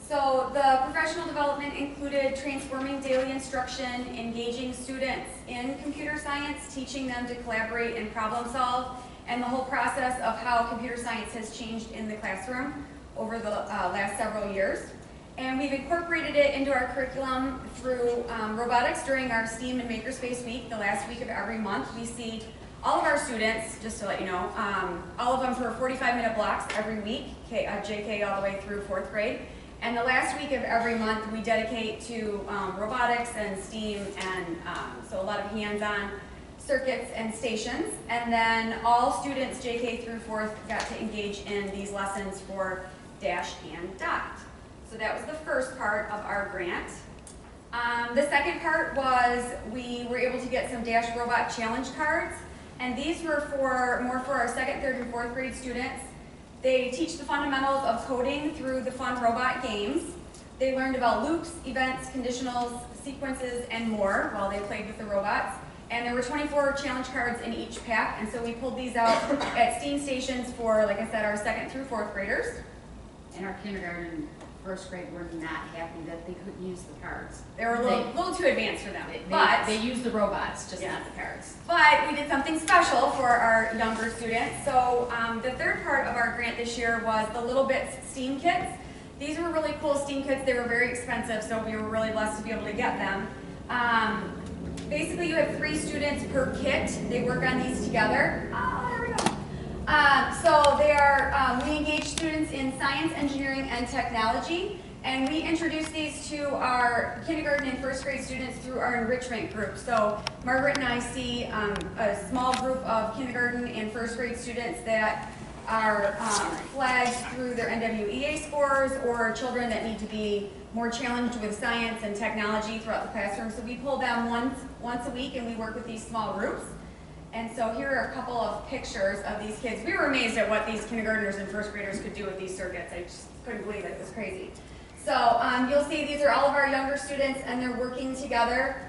[SPEAKER 3] So the professional development included transforming daily instruction, engaging students in computer science, teaching them to collaborate and problem solve, and the whole process of how computer science has changed in the classroom over the last several years. And we've incorporated it into our curriculum through robotics during our STEAM and Makerspace Week. The last week of every month, we see all of our students, just to let you know, all of them for 45-minute blocks every week, JK all the way through 4th grade. And the last week of every month, we dedicate to robotics and STEAM, and so a lot of hands-on circuits and stations. And then all students, JK through 4th, got to engage in these lessons for Dash and Dot. So that was the first part of our grant. The second part was we were able to get some Dash Robot Challenge cards, and these were more for our 2nd, 3rd, and 4th grade students. They teach the fundamentals of coding through the fun robot games. They learned about loops, events, conditionals, sequences, and more while they played with the robots. And there were 24 challenge cards in each pack, and so we pulled these out at STEAM stations for, like I said, our 2nd through 4th graders.
[SPEAKER 12] And our kindergarten, 1st grade were not happy that they couldn't use the cards.
[SPEAKER 3] They were a little too advanced for them.
[SPEAKER 12] They used the robots, just not the cards.
[SPEAKER 3] But we did something special for our younger students. So the third part of our grant this year was the Little Bits STEAM kits. These were really cool STEAM kits. They were very expensive, so we were really blessed to be able to get them. Basically, you have 3 students per kit. They work on these together. Oh, there we go. So they are, we engage students in science, engineering, and technology, and we introduce these to our kindergarten and 1st grade students through our enrichment group. So Margaret and I see a small group of kindergarten and 1st grade students that are flagged through their NWEA scores, or children that need to be more challenged with science and technology throughout the classroom. So we pull them once a week, and we work with these small groups. And so here are a couple of pictures of these kids. We were amazed at what these kindergartners and 1st graders could do with these circuits. I just couldn't believe it. It was crazy. So you'll see these are all of our younger students, and they're working together,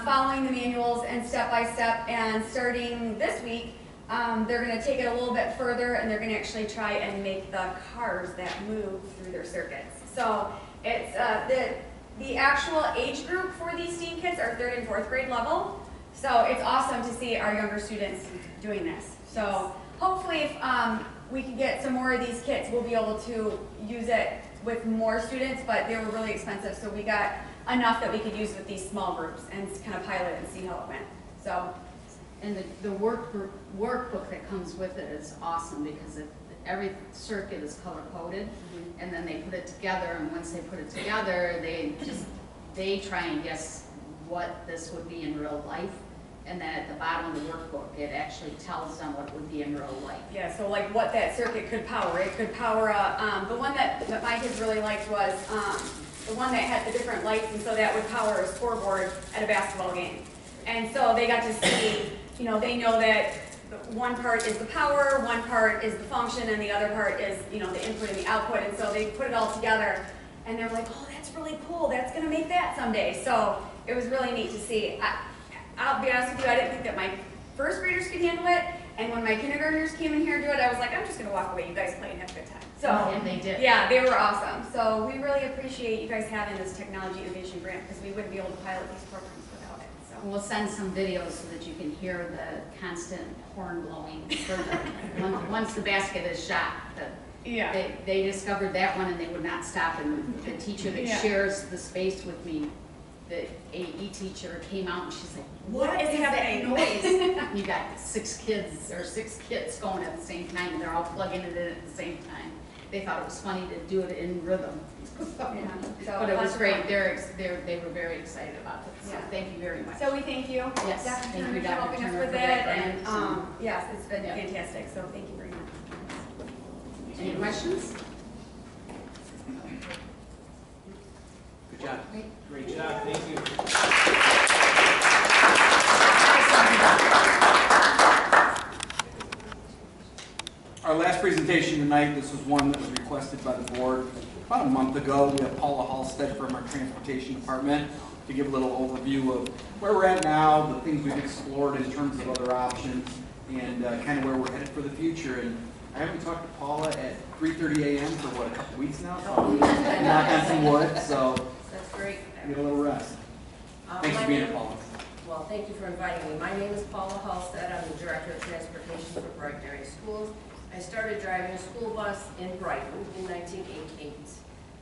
[SPEAKER 3] following the manuals and step by step. And starting this week, they're going to take it a little bit further, and they're going to actually try and make the cars that move through their circuits. So it's the actual age group for these STEAM kits are 3rd and 4th grade level. So it's awesome to see our younger students doing this. So hopefully if we can get some more of these kits, we'll be able to use it with more students, but they were really expensive, so we got enough that we could use with these small groups and kind of pilot and see how it went. So,
[SPEAKER 12] and the workbook that comes with it is awesome, because every circuit is color-coded, and then they put it together, and once they put it together, they try and guess what this would be in real life, And then at the bottom of the workbook, it actually tells them what it would be in real life.
[SPEAKER 3] Yeah, so like what that circuit could power. It could power the one that my kids really liked was the one that had the different lights, and so that would power a scoreboard at a basketball game. And so they got to see, you know, they know that one part is the power, one part is the function, and the other part is, you know, the input and the output. And so they put it all together, and they're like, oh, that's really cool. That's going to make that someday. So it was really neat to see. I'll be honest with you, I didn't think that my first graders could handle it. And when my kindergartners came in here to do it, I was like, I'm just going to walk away. You guys play and have a good time. So,
[SPEAKER 12] and they did.
[SPEAKER 3] Yeah, they were awesome. So we really appreciate you guys having this technology innovation grant because we wouldn't be able to pilot these programs without it. So
[SPEAKER 12] We'll send some videos so that you can hear the constant horn blowing for once the basket is shot.
[SPEAKER 3] yeah,
[SPEAKER 12] They discovered that one and they would not stop. And the teacher that shares the space with me, the AE teacher, came out and she's like, what is that noise? You got six kids going at the same time, and they're all plugging it in at the same time. They thought it was funny to do it in rhythm. But it was great. They were very excited about it. So thank you very much.
[SPEAKER 3] So we thank you.
[SPEAKER 12] Yes,
[SPEAKER 3] Dr.
[SPEAKER 12] thank
[SPEAKER 3] Turner,
[SPEAKER 12] you,
[SPEAKER 3] for
[SPEAKER 12] Dr.
[SPEAKER 3] helping us
[SPEAKER 12] Turner,
[SPEAKER 3] with
[SPEAKER 12] for
[SPEAKER 3] that.
[SPEAKER 12] that
[SPEAKER 3] And
[SPEAKER 12] grant.
[SPEAKER 3] yes, it's been fantastic. So thank you very much.
[SPEAKER 12] Any questions?
[SPEAKER 4] Good job.
[SPEAKER 2] Great job, thank you.
[SPEAKER 4] Our last presentation tonight, this was one that was requested by the board about a month ago. We have Paula Halstead from our transportation department to give a little overview of where we're at now, the things we've explored in terms of other options, and kind of where we're headed for the future. And I haven't talked to Paula at 3:30 a.m. for what, a couple weeks now? So knock on some wood, so
[SPEAKER 16] that's great.
[SPEAKER 4] Get a little rest. Thanks for being here, Paula.
[SPEAKER 16] Well, thank you for inviting me. My name is Paula Halstead. I'm the Director of Transportation for Brighton Area Schools. I started driving a school bus in Brighton in 1988.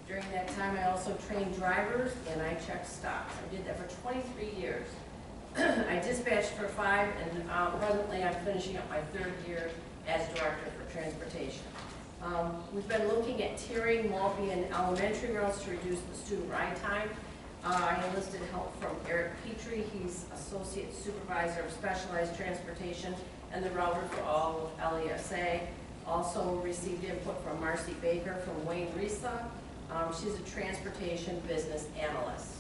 [SPEAKER 16] During that time, I also trained drivers and I checked stops. I did that for 23 years. I dispatched for 5, and presently I'm finishing up my 3rd year as Director for Transportation. We've been looking at tiering Maltby and elementary routes to reduce the student ride time. I enlisted help from Eric Petrie. He's Associate Supervisor of Specialized Transportation and the router for all of LESA. Also received input from Marcy Baker from Wayne Risa. She's a transportation business analyst.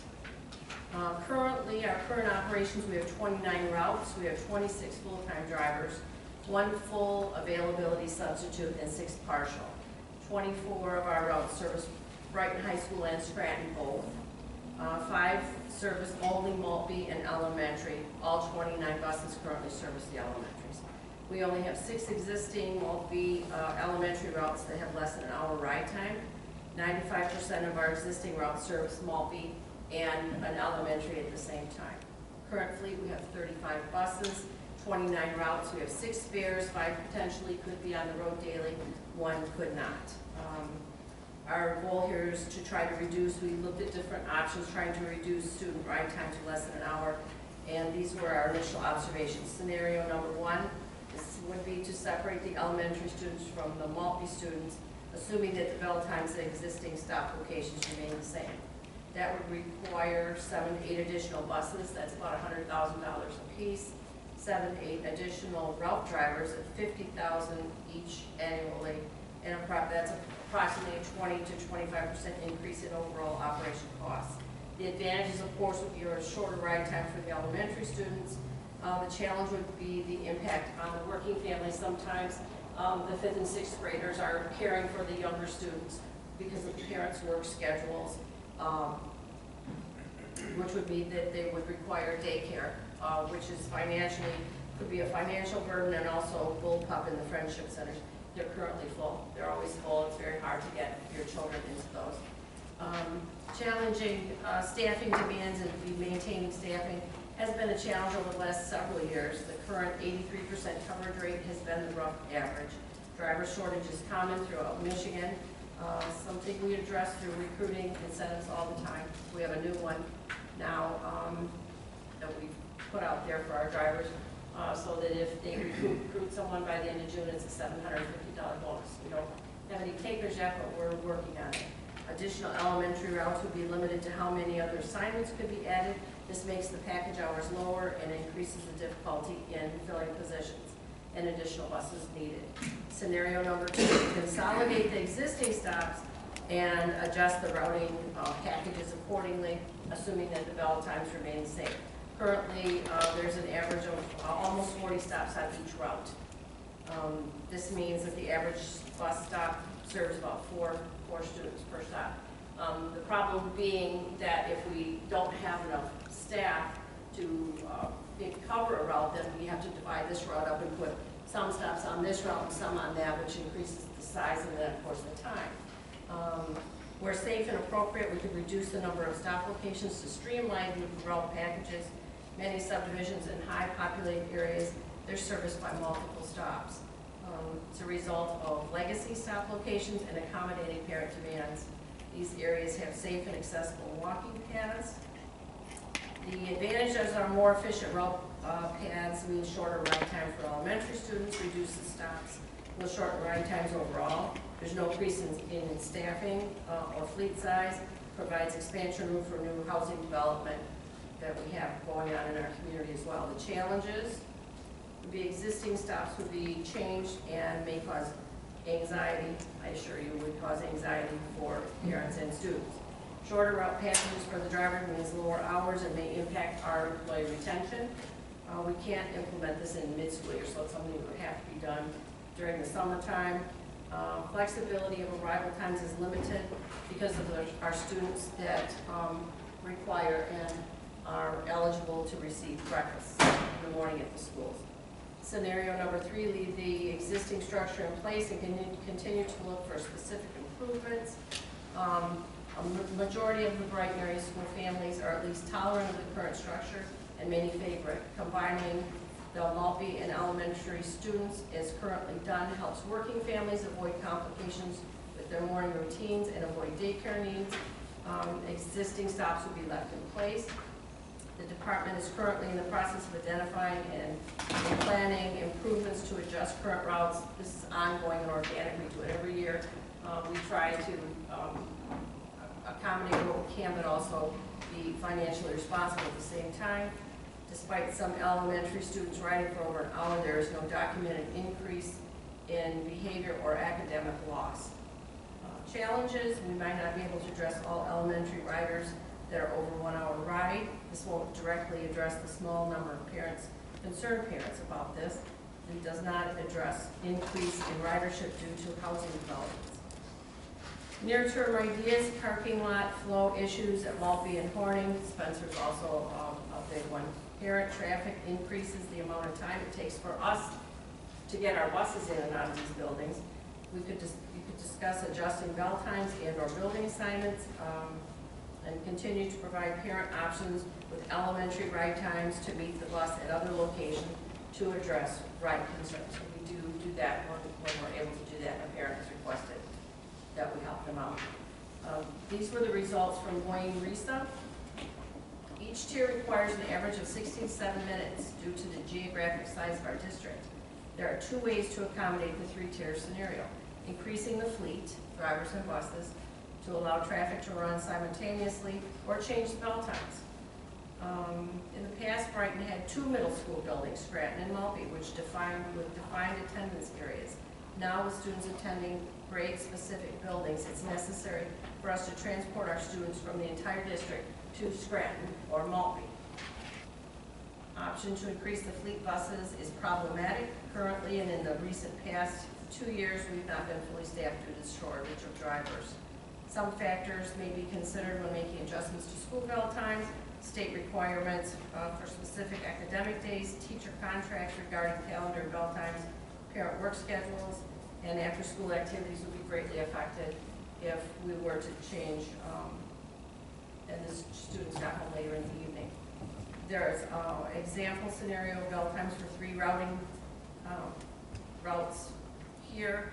[SPEAKER 16] Currently, our current operations, we have 29 routes. We have 26 full-time drivers, 1 full availability substitute, and 6 partial. 24 of our routes service Brighton High School and Scranton both. 5 service only Maltby and elementary. All 29 buses currently service the elementaries. We only have 6 existing Maltby elementary routes that have less than an hour ride time. 95% of our existing routes service Maltby and an elementary at the same time. Current fleet, we have 35 buses, 29 routes. We have 6 spares, 5 potentially could be on the road daily, 1 could not. Our goal here is to try to reduce, we looked at different options trying to reduce student ride time to less than an hour, and these were our initial observations. Scenario number 1 would be to separate the elementary students from the Maltby students, assuming that the bell times at existing stop locations remain the same. That would require 7 to 8 additional buses. That's about $100,000 a piece. 7 to 8 additional route drivers at $50,000 each annually, and that's approximately a 20 to 25% increase in overall operation costs. The advantages, of course, would be a shorter ride time for the elementary students. The challenge would be the impact on the working families. Sometimes the 5th and 6th graders are caring for the younger students because of the parents' work schedules, which would be that they would require daycare, which is financially, could be a financial burden, and also Bullpup in the Friendship Centers. They're currently full. They're always full. It's very hard to get your children into those. Challenging staffing demands and maintaining staffing has been a challenge over the last several years. The current 83% coverage rate has been the rough average. Driver shortage is common throughout Michigan. Something we address through recruiting incentives all the time. We have a new one now that we've put out there for our drivers, so that if they recruit someone by the end of June, it's a $750 bonus. We don't have any takers yet, but we're working on it. Additional elementary routes would be limited to how many other assignments could be added. This makes the package hours lower and increases the difficulty in filling positions, and additional buses needed. Scenario number 2, consolidate the existing stops and adjust the routing packages accordingly, assuming that the bell times remain the same. Currently, there's an average of almost 40 stops on each route. This means that the average bus stop serves about four students per stop. The problem being that if we don't have enough staff to cover a route, then we have to divide this route up and put some stops on this route and some on that, which increases the size and then, of course, the time. Where safe and appropriate, we could reduce the number of stop locations to streamline the route packages. Many subdivisions in high populated areas, they're serviced by multiple stops. It's a result of legacy stop locations and accommodating parent demands. These areas have safe and accessible walking paths. The advantages are more efficient route paths mean shorter ride time for elementary students, reduces stops, will shorten ride times overall. There's no increase in staffing or fleet size, provides expansion room for new housing development that we have going on in our community as well. The challenges, the existing stops would be changed and may cause anxiety. I assure you would cause anxiety for parents and students. Shorter route packages for the driver means lower hours and may impact our employee retention. We can't implement this in mid-school year, so it's something that would have to be done during the summertime. Flexibility of arrival times is limited because of our students that require and are eligible to receive breakfast in the morning at the schools. Scenario number 3, leave the existing structure in place and continue to look for specific improvements. A majority of the Brighton area school families are at least tolerant of the current structure, and many favor it. Combining the Maltby and elementary students as currently done helps working families avoid complications with their morning routines and avoid daycare needs. Existing stops will be left in place. The department is currently in the process of identifying and planning improvements to adjust current routes. This is ongoing and organic. We do it every year. We try to accommodate what we can, but also be financially responsible at the same time. Despite some elementary students riding for over an hour, there is no documented increase in behavior or academic loss. Challenges, we might not be able to address all elementary riders that are over 1 hour ride. This won't directly address the small number of parents, concerned parents about this. It does not address increase in ridership due to housing developments. Near-term ideas, parking lot flow issues at Maltby and Horning. Spencer's also a big one. Parent traffic increases the amount of time it takes for us to get our buses in and out of these buildings. You could discuss adjusting bell times and or building assignments, and continue to provide parent options with elementary ride times to meet the bus at other locations to address ride concerns. So we do that when we're able to do that and a parent has requested that we help them out. These were the results from Wayne Risa. Each tier requires an average of 67 minutes due to the geographic size of our district. There are 2 ways to accommodate the 3-tier scenario. Increasing the fleet, drivers and buses, to allow traffic to run simultaneously, or change the bell times. In the past, Brighton had 2 middle school buildings, Scranton and Maltby, with defined attendance areas. Now, with students attending grade-specific buildings, it's necessary for us to transport our students from the entire district to Scranton or Maltby. Option to increase the fleet buses is problematic currently, and in the recent past 2 years, we've not been fully staffed due to the shortage of drivers. Some factors may be considered when making adjustments to school bell times, state requirements for specific academic days, teacher contracts regarding calendar and bell times, parent work schedules, and after-school activities would be greatly affected if we were to change and the students got home later in the evening. There's example scenario bell times for 3 routing routes here.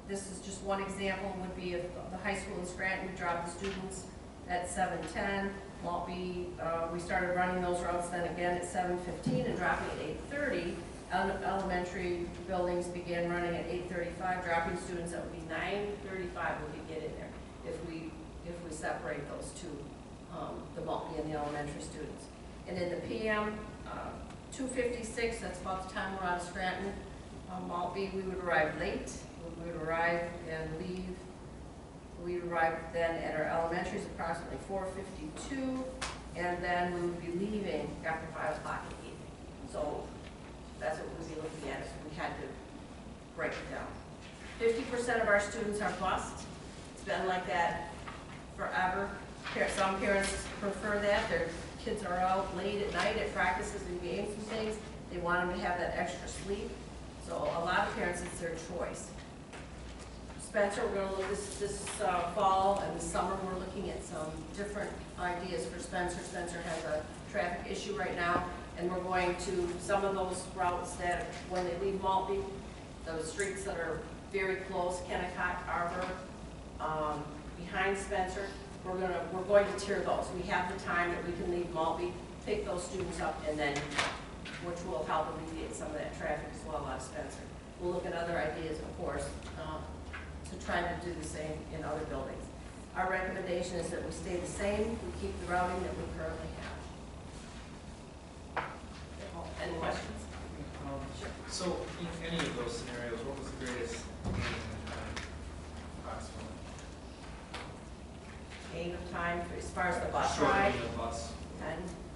[SPEAKER 16] This is just one example. Would be if the high school in Scranton dropped the students at 7:10. Maltby, we started running those routes then again at 7:15 and dropping at 8:30. Elementary buildings began running at 8:35, dropping students. That would be 9:35 we could get in there. if we separate those two, the Maltby and the elementary students. And in the PM, 2:56, that's about the time we're out of Scranton. Maltby, we would arrive late. We would arrive and leave. We would arrive then at our elementaries approximately 4:52, and then we would be leaving after 5 o'clock in the evening. So that's what we'd be looking at if we had to break it down. 50% of our students are bused. It's been like that forever. Some parents prefer that. Their kids are out late at night at practices and games and things. They want them to have that extra sleep. So a lot of parents, it's their choice. Spencer, we're going to look this fall and this summer, we're looking at some different ideas for Spencer. Spencer has a traffic issue right now, and we're going to some of those routes that when they leave Maltby, those streets that are very close, Kennecott, Arbor, behind Spencer, we're going to tier those. We have the time that we can leave Maltby, pick those students up, and then, which will help alleviate some of that traffic as well out of Spencer. We'll look at other ideas, of course, to try to do the same in other buildings. Our recommendation is that we stay the same, we keep the routing that we currently have. Any questions?
[SPEAKER 17] Sure. So in any of those scenarios, what was the greatest approximately?
[SPEAKER 16] Gain of time as far as the bus
[SPEAKER 17] Short
[SPEAKER 16] ride?
[SPEAKER 17] of the bus.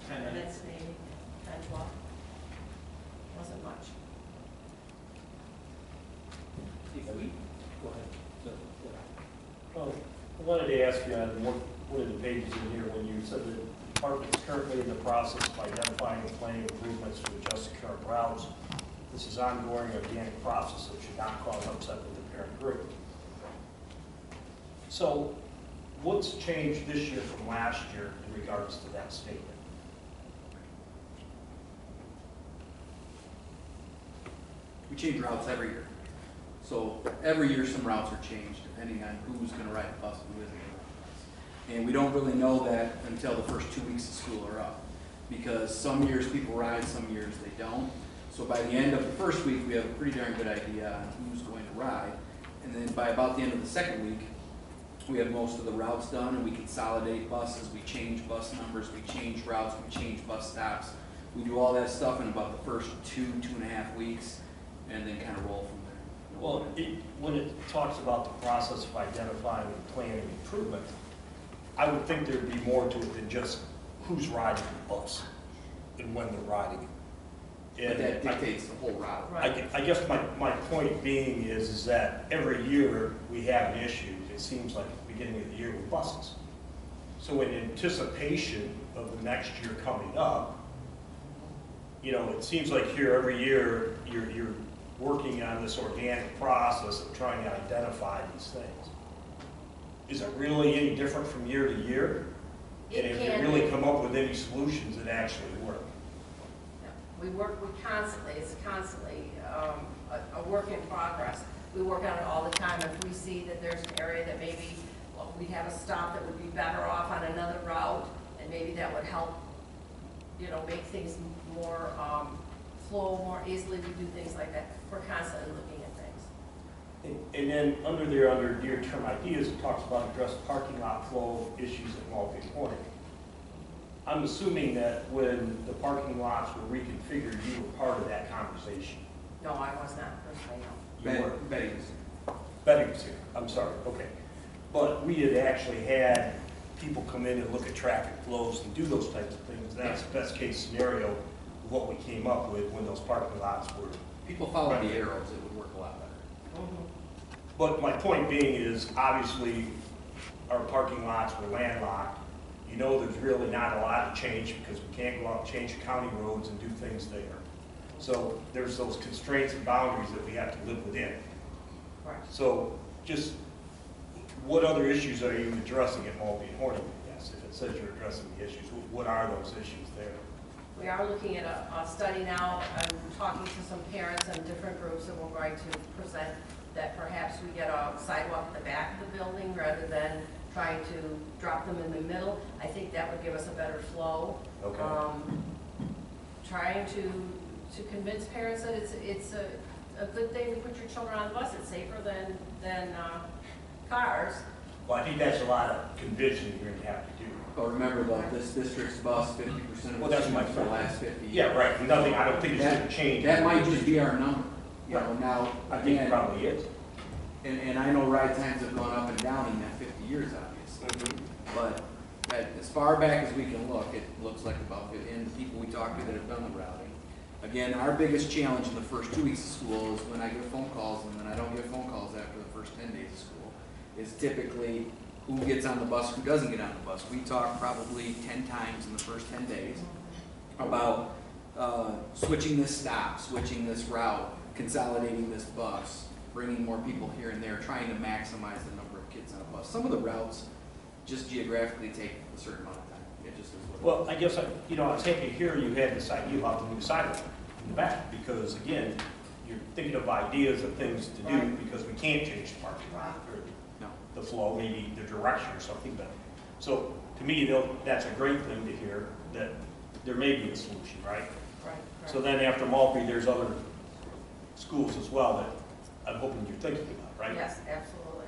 [SPEAKER 16] 10 minutes maybe, 10, 12. Wasn't much.
[SPEAKER 2] If we, go ahead.
[SPEAKER 18] Well, I wanted to ask you on one of the pages in here, when you said that the department is currently in the process of identifying and planning improvements to adjust the current routes. This is ongoing organic process that should not cause upset with the parent group. So what's changed this year from last year in regards to that statement?
[SPEAKER 4] We change routes every year. So every year some routes are changed depending on who's going to ride the bus and who isn't going to ride the bus. And we don't really know that until the first 2 weeks of school are up. Because some years people ride, some years they don't. So by the end of the first week, we have a pretty darn good idea on who's going to ride. And then by about the end of the second week, we have most of the routes done and we consolidate buses, we change bus numbers, we change routes, we change bus stops. We do all that stuff in about the first 2.5 weeks and then kind of roll from there.
[SPEAKER 18] Well, when it talks about the process of identifying and planning improvement, I would think there'd be more to it than just who's riding the bus and when they're riding it.
[SPEAKER 4] But that dictates the whole route.
[SPEAKER 18] I guess my point being is that every year we have an issue, it seems like at the beginning of the year with buses. So in anticipation of the next year coming up, you know, it seems like here every year you're working on this organic process of trying to identify these things. Is it really any different from year to year? And if you really come up with any solutions that actually work?
[SPEAKER 16] We constantly, it's constantly a work in progress. We work on it all the time. If we see that there's an area that maybe we have a stop that would be better off on another route, and maybe that would help, you know, make things more flow more easily, we do things like that. We're constantly looking at things.
[SPEAKER 18] And then under near-term ideas, it talks about address parking lot flow issues at Maltby and Horning. I'm assuming that when the parking lots were reconfigured, you were part of that conversation.
[SPEAKER 16] No, I was not personally, no.
[SPEAKER 18] You were?
[SPEAKER 4] Betty was here.
[SPEAKER 18] Betty was here, I'm sorry, okay. But we had actually had people come in and look at traffic flows and do those types of things. That's the best case scenario of what we came up with when those parking lots were.
[SPEAKER 4] People follow the arrows, it would work a lot better.
[SPEAKER 18] But my point being is, obviously, our parking lots were landlocked. You know there's really not a lot to change because we can't go out and change county roads and do things there. So there's those constraints and boundaries that we have to live within.
[SPEAKER 16] Right.
[SPEAKER 18] So just what other issues are you addressing at Maltby and Horning? Yes, if it says you're addressing the issues, what are those issues there?
[SPEAKER 16] We are looking at a study now. I'm talking to some parents and different groups, and we're going to present that perhaps we get a sidewalk at the back of the building rather than trying to drop them in the middle. I think that would give us a better flow.
[SPEAKER 18] Okay.
[SPEAKER 16] Trying to convince parents that it's a good thing to put your children on the bus. It's safer than cars.
[SPEAKER 18] Well, I think that's a lot of convincing you're gonna have to do.
[SPEAKER 4] But remember though, this district's bus 50% of
[SPEAKER 18] Well,
[SPEAKER 4] the
[SPEAKER 18] that's my
[SPEAKER 4] students for the
[SPEAKER 18] point.
[SPEAKER 4] last 50 years.
[SPEAKER 18] Yeah, right, nothing, I don't think it's gonna change.
[SPEAKER 4] That might just be our number. You
[SPEAKER 18] Yeah.
[SPEAKER 4] know, now,
[SPEAKER 18] I think it
[SPEAKER 4] again,
[SPEAKER 18] probably is.
[SPEAKER 4] and I know ride times have gone up and down in that 50 years, obviously. But as far back as we can look, it looks like about, and the people we talk to that have done the routing. Again, our biggest challenge in the first 2 weeks of school is when I get phone calls, and then I don't get phone calls after the first 10 days of school, is typically who gets on the bus, who doesn't get on the bus. We talk probably 10 times in the first 10 days about switching this stop, switching this route, consolidating this bus, bringing more people here and there, trying to maximize the number of kids on a bus. Some of the routes just geographically take a certain amount of time. It just is what it is.
[SPEAKER 18] Well, I guess, I was happy to hear you had this idea about the new sidewalk in the back, because again, you're thinking of ideas of things to do, because we can't change the parking lot, or the flow, maybe the direction or something, but, so, to me, that's a great thing to hear, that there may be a solution, right?
[SPEAKER 16] Right.
[SPEAKER 18] So then after Maltby, there's other schools as well that I'm hoping you're thinking about, right?
[SPEAKER 16] Yes, absolutely.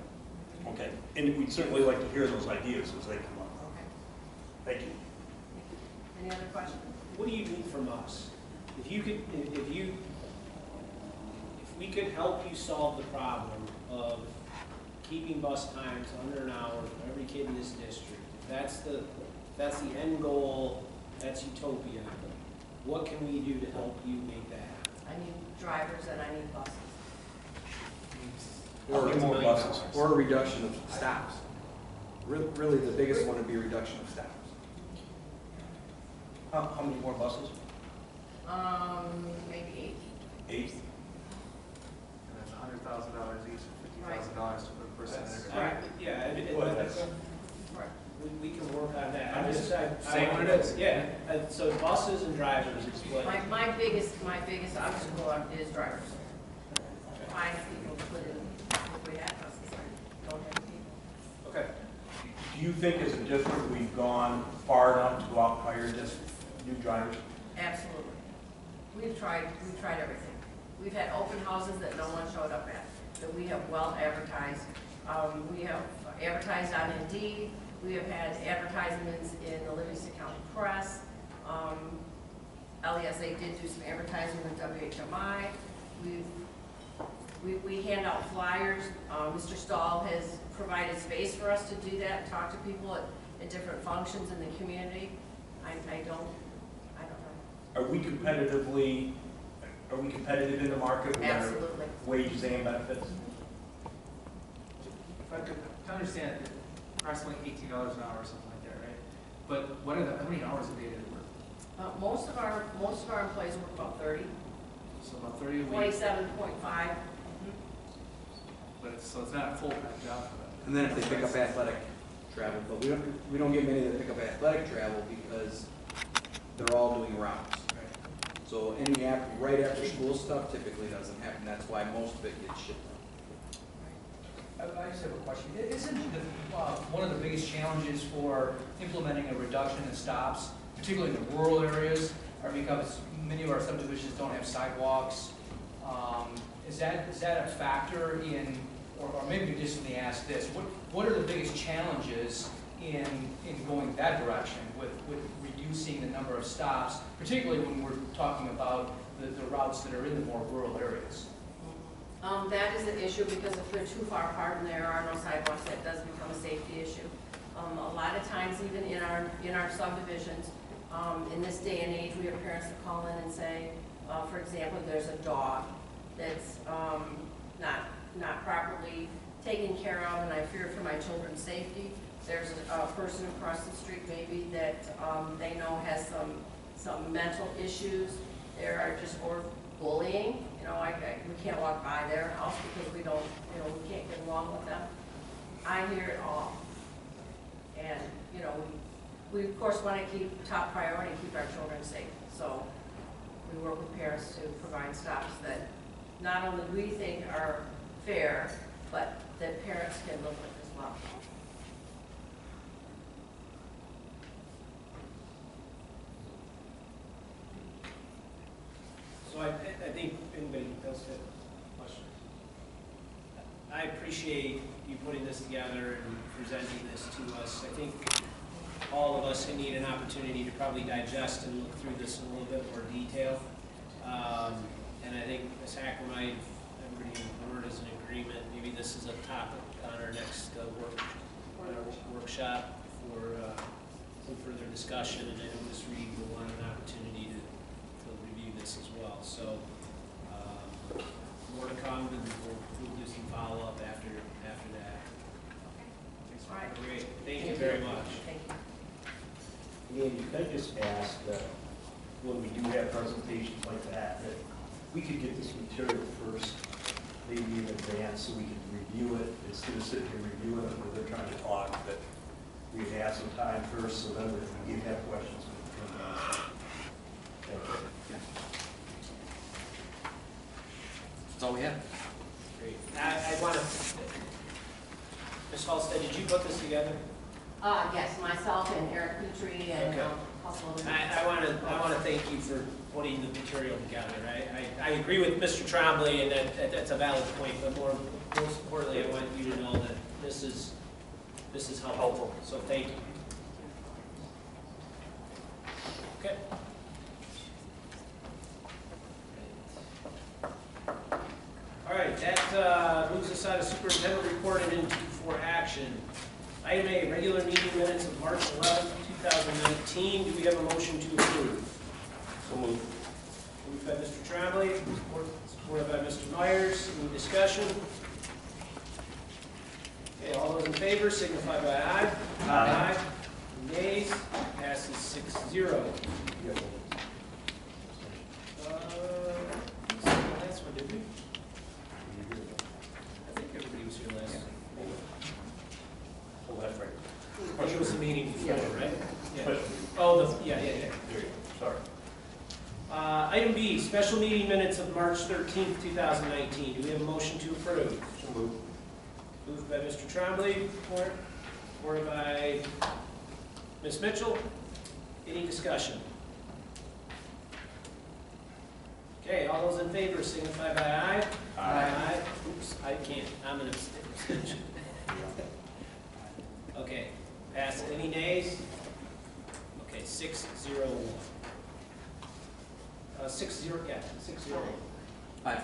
[SPEAKER 18] Okay, and we'd certainly like to hear those ideas as they come up.
[SPEAKER 16] Okay.
[SPEAKER 18] Thank you.
[SPEAKER 16] Any other questions?
[SPEAKER 2] What do you need from us? If we could help you solve the problem of keeping bus times under an hour for every kid in this district, if that's the end goal, that's utopia. What can we do to help you make that happen?
[SPEAKER 16] I need drivers and I need buses.
[SPEAKER 4] Or
[SPEAKER 18] more buses.
[SPEAKER 4] Or a reduction of stops. Really, the biggest one would be a reduction of stops.
[SPEAKER 18] How many more buses?
[SPEAKER 16] Maybe 8.
[SPEAKER 18] 8?
[SPEAKER 19] And that's $100,000 each, $50,000 to put a person in
[SPEAKER 2] Right. Yeah, we can work on that. I'm just
[SPEAKER 19] saying what it is.
[SPEAKER 2] Yeah, so buses and drivers is what.
[SPEAKER 16] My biggest obstacle is drivers. Find people to put in, if we have buses, I don't have people.
[SPEAKER 2] Okay.
[SPEAKER 18] Do you think as a district we've gone far enough to go out and hire just new drivers?
[SPEAKER 16] Absolutely. We've tried everything. We've had open houses that no one showed up at, that we have well advertised. We have advertised on Indeed. We have had advertisements in the Livingston County Press. LESA did do some advertising with WHMI. We hand out flyers. Mr. Stahl has provided space for us to do that, talk to people at different functions in the community. I don't know.
[SPEAKER 18] Are we competitive in the market with our
[SPEAKER 16] Absolutely.
[SPEAKER 18] wages and benefits?
[SPEAKER 19] If I could understand, approximately $18 an hour or something like that, right? But how many hours a day do they work?
[SPEAKER 16] Most of our employees work about 30.
[SPEAKER 19] So about 30 a week.
[SPEAKER 16] 27.5.
[SPEAKER 19] So it's not a full-time job for them.
[SPEAKER 4] And then if they pick up athletic travel, but we don't get many that pick up athletic travel because they're all doing routes. So any right after school stuff typically doesn't happen. That's why most of it gets shipped out.
[SPEAKER 20] I just have a question. Isn't one of the biggest challenges for implementing a reduction in stops, particularly in the rural areas, are because many of our subdivisions don't have sidewalks? Is that a factor in, or maybe we just may ask this, what are the biggest challenges in going that direction with reducing the number of stops, particularly when we're talking about the routes that are in the more rural areas?
[SPEAKER 16] That is an issue because if they're too far apart and there are no sidewalks, that does become a safety issue. A lot of times, even in our subdivisions, in this day and age, we have parents that call in and say, for example, there's a dog that's not properly taken care of, and I fear for my children's safety. There's a person across the street maybe that they know has some mental issues. There are just, or bullying. We can't walk by their house because we can't get along with them. I hear it all. And, we of course want to keep top priority, keep our children safe. So we work with parents to provide stops that not only we think are fair, but that parents can live with as well.
[SPEAKER 2] So I think anybody else have a question? I appreciate you putting this together and presenting this to us. I think all of us need an opportunity to probably digest and look through this in a little bit more detail. And I think Ms. Hackermight, everybody in the board is in agreement. Maybe this is a topic on our next workshop for some further discussion. And I know Ms. Reed will want an opportunity to review this as well. So more to come, and we'll do some follow-up after that.
[SPEAKER 16] All right.
[SPEAKER 2] Great. Thank you very much.
[SPEAKER 16] Thank you.
[SPEAKER 18] Andy, could I just ask that when we do have presentations like that we could get this material first, maybe in advance, so we can review it, instead of sitting here reviewing it where they're trying to talk, that we have some time first, so then if we have questions, we can turn them on. Thank you.
[SPEAKER 4] That's all we have.
[SPEAKER 2] Great. I want to, Ms. Halstead, did you put this together?
[SPEAKER 16] Yes, myself and Eric Petrie and
[SPEAKER 2] Okay.
[SPEAKER 16] a couple other.
[SPEAKER 2] I want to thank you for putting the material together. I agree with Mr. Trombley, and that's a valid point. But most importantly, I want you to know that this is helpful. So thank you. Okay. All right. That moves us out of superintendent report and into for action. Item A, regular meeting minutes of March 11th, 2019. Do we have a motion to approve?
[SPEAKER 18] So moved.
[SPEAKER 2] Moved by Mr. Trombley, supported by Mr. Myers. Any discussion? Okay, all those in favor signify by aye. Aye. Nays? Passes 6-0. Last one, did we? I think everybody was here last time.
[SPEAKER 18] Oh, that's right.
[SPEAKER 2] I think it was the meeting before, right? Yeah.
[SPEAKER 18] Special.
[SPEAKER 2] Oh, yeah.
[SPEAKER 18] There you go. Sorry.
[SPEAKER 2] Item B, special meeting minutes of March 13th, 2019. Do we have a motion to approve?
[SPEAKER 18] So moved.
[SPEAKER 2] Moved by Mr. Trombley, supported by Ms. Mitchell. Any discussion? Okay, all those in favor signify by aye. Aye. Oops, I can't. I'm an abstention. Okay, pass. Any nays? Okay, 6-0-1. 6-0, yeah, 6-0. 5-0-1.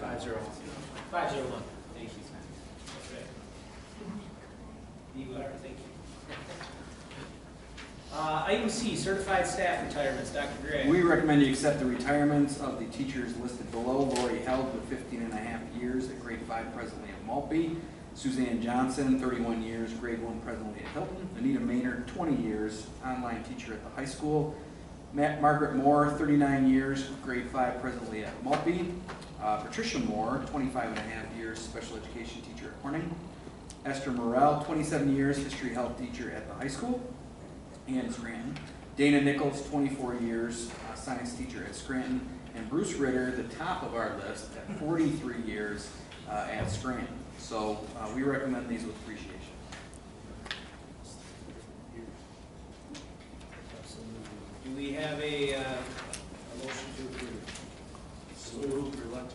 [SPEAKER 2] 5-0-1. Thank you. That's right. You are, thank you. Item C, certified staff retirements. Dr. Gray.
[SPEAKER 4] We recommend you accept the retirements of the teachers listed below. Lori Held with 15.5 years at grade 5 presently at Maltby. Suzanne Johnson, 31 years, grade 1 presently at Hilton. Anita Maynard, 20 years, online teacher at the high school. Margaret Moore, 39 years, grade 5 presently at Maltby. Patricia Moore, 25.5 years, special education teacher at Corning. Esther Morrell, 27 years, history health teacher at the high school and Scranton. Dana Nichols, 24 years, science teacher at Scranton. And Bruce Ritter, the top of our list, at 43 years at Scranton. So we recommend these with appreciation.
[SPEAKER 2] Do we have a motion to approve?
[SPEAKER 18] So moved. Reluctant.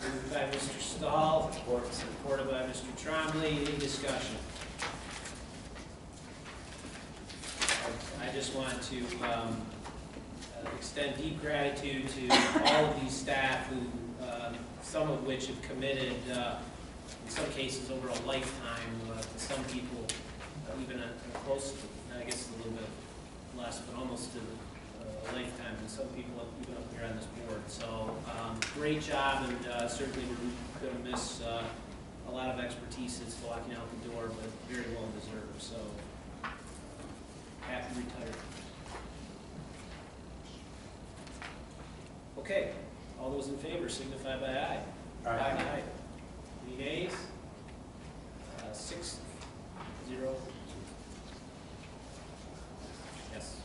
[SPEAKER 2] Moved by Mr. Stahl, supported by Mr. Trombley. Any discussion? I just want to extend deep gratitude to all of these staff who, some of which have committed, in some cases over a lifetime, to some people even a close to, I guess a little bit less, but almost to a lifetime, and some people even up here on this board. So great job, and certainly we're going to miss a lot of expertise that's walking out the door, but very well deserved. So happy retirement. Okay, all those in favor signify by aye. Aye. Any nays? 6-0. Yes.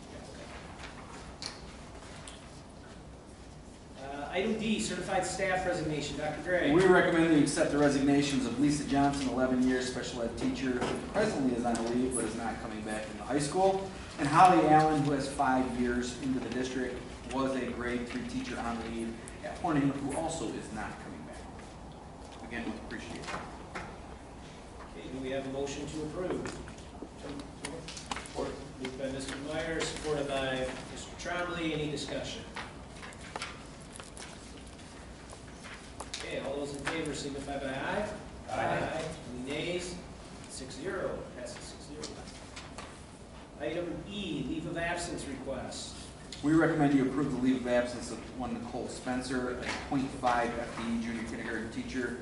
[SPEAKER 2] Item D, certified staff resignation. Dr. Gray.
[SPEAKER 4] We recommend that you accept the resignations of Lisa Johnson, 11 years, special ed teacher, who presently is on leave but is not coming back in the high school, and Holly Allen, who has 5 years into the district, was a grade 3 teacher on leave at Horning, who also is not coming back. Again, with appreciation.
[SPEAKER 2] Okay, do we have a motion to approve? Moved by Mr. Myers, supported by Mr. Trombley. Any discussion? Okay, all those in favor signify by aye. Aye. Any nays? 6-0, passes 6-0. Item E, leave of absence request.
[SPEAKER 4] We recommend you approve the leave of absence of one Nicole Spencer, a .5 FTE junior kindergarten teacher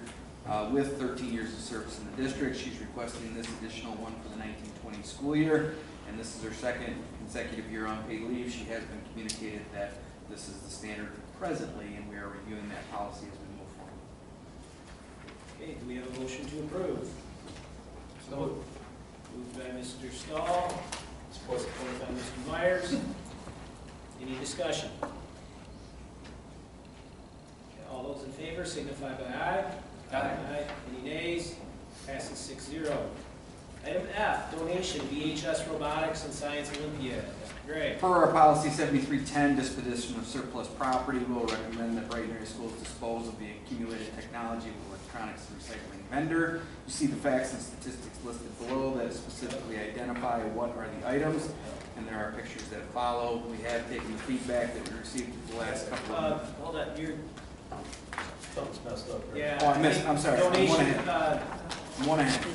[SPEAKER 4] with 13 years of service in the district. She's requesting this additional one for the 1920 school year, and this is her second consecutive year on paid leave. She has been communicated that this is the standard presently, and we are reviewing that policy as we move forward.
[SPEAKER 2] Okay, do we have a motion to approve? So moved by Mr. Stahl, supported by Mr. Myers. Any discussion? Okay, all those in favor signify by aye. Aye. Any nays? Passes 6-0. Item F, donation, VHS Robotics and Science Olympiad. Great.
[SPEAKER 4] Per our policy 7310, disposition of surplus property, we'll recommend that Brighton area schools dispose of the accumulated technology of electronics recycling vendor. You see the facts and statistics listed below that specifically identify what are the items, and there are pictures that follow. We have taken the feedback that we received the last couple of months.
[SPEAKER 2] Hold on, you're...
[SPEAKER 18] Something's messed up here.
[SPEAKER 2] Yeah.
[SPEAKER 4] Oh, I missed, I'm sorry.
[SPEAKER 2] Donation,
[SPEAKER 4] One ahead.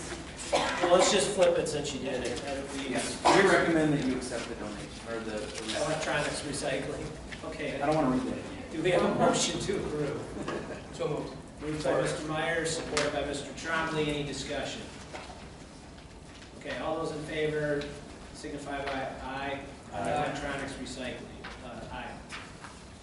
[SPEAKER 2] well, let's just flip it since you did it.
[SPEAKER 4] Yes, we recommend that you accept the donation, or the
[SPEAKER 2] Electronics recycling. Okay.
[SPEAKER 4] I don't want to read that.
[SPEAKER 2] Do we have a motion to approve?
[SPEAKER 20] So moved.
[SPEAKER 2] Moved by Mr. Myers, supported by Mr. Trombley. Any discussion? Okay, all those in favor signify by aye. Electronics recycling. Aye.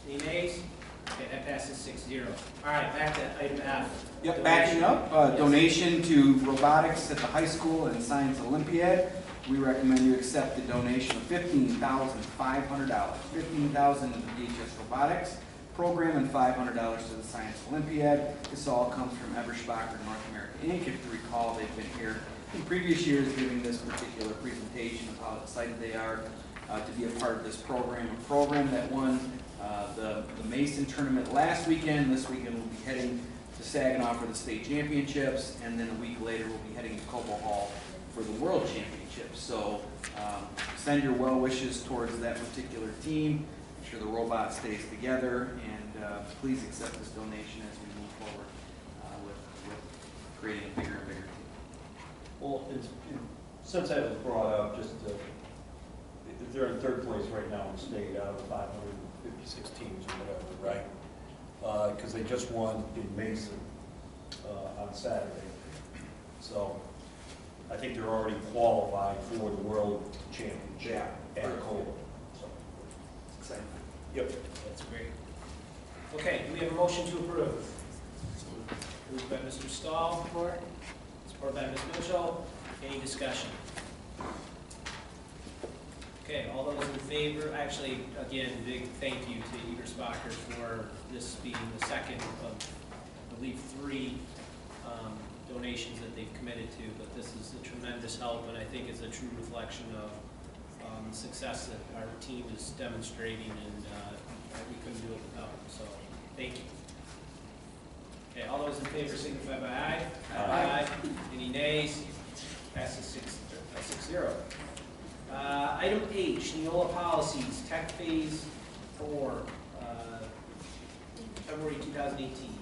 [SPEAKER 2] Any nays? Okay, that passes 6-0. All right, back to item F.
[SPEAKER 4] Yep, backing up, donation to robotics at the high school and Science Olympiad. We recommend you accept the donation of $15,500. $15,000 to the VHS Robotics program and $500 to the Science Olympiad. This all comes from Eberspacher North America Inc. If you recall, they've been here in previous years giving this particular presentation of how excited they are to be a part of this program. A program that won the Mason tournament last weekend. This weekend we'll be heading to Saginaw for the state championships, and then a week later we'll be heading to Cobo Hall for the world championships. So send your well wishes towards that particular team. Make sure the robot stays together, and please accept this donation as we move forward with creating a bigger and bigger team.
[SPEAKER 18] Well, since that was brought up, just they're in third place right now in the state out of 556 teams or whatever, right? Because they just won in Mason on Saturday. So I think they're already qualified for the world championship at Cobo. So
[SPEAKER 4] exciting.
[SPEAKER 18] Yep.
[SPEAKER 2] That's great. Okay, do we have a motion to approve? Moved by Mr. Stahl. Supported by Ms. Mitchell. Any discussion? Okay, all those in favor, actually, again, big thank you to Eberspacher for this being the second of, I believe, 3 donations that they've committed to, but this is a tremendous help, and I think it's a true reflection of success that our team is demonstrating, and we couldn't do it without them, so thank you. Okay, all those in favor signify by aye. Aye. Any nays? Passes 6-0. Item H, Neola policies, tech phase 4, February 2018.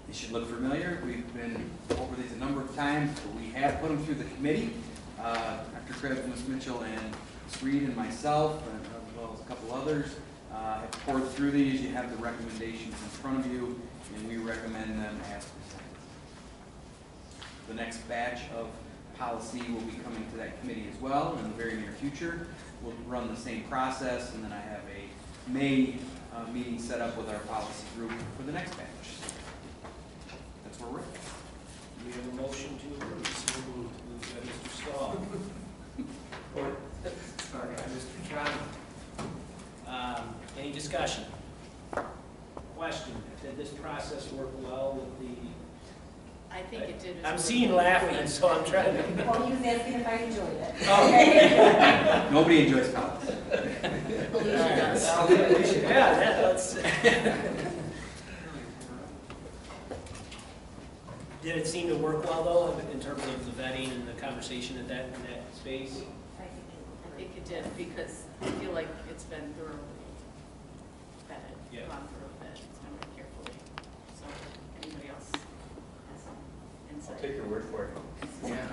[SPEAKER 4] They should look familiar. We've been over these a number of times, but we have put them through the committee. Dr. Krebs, Ms. Mitchell, and Ms. Reed and myself, as well as a couple others, have poured through these. You have the recommendations in front of you, and we recommend them as presented. The next batch of policy will be coming to that committee as well in the very near future. We'll run the same process, and then I have a May meeting set up with our policy group for the next batch. That's where we're at.
[SPEAKER 2] We have a motion to approve. Moved by Mr. Stahl. Sorry, Mr. Trombley. Any discussion? Question, did this process work well with the...
[SPEAKER 7] I think it did.
[SPEAKER 2] I'm seeing laughing, so I'm trying to...
[SPEAKER 5] Well, he was asking if I enjoyed it.
[SPEAKER 2] Oh.
[SPEAKER 4] Nobody enjoys college.
[SPEAKER 2] Yeah, let's... Did it seem to work well though, in terms of the vetting and the conversation in that space?
[SPEAKER 21] I think it did, because I feel like it's been thoroughly vetted, gone through it, it's been very carefully. So, anybody else has some insight?
[SPEAKER 22] I'll take your word for it.
[SPEAKER 2] Yeah.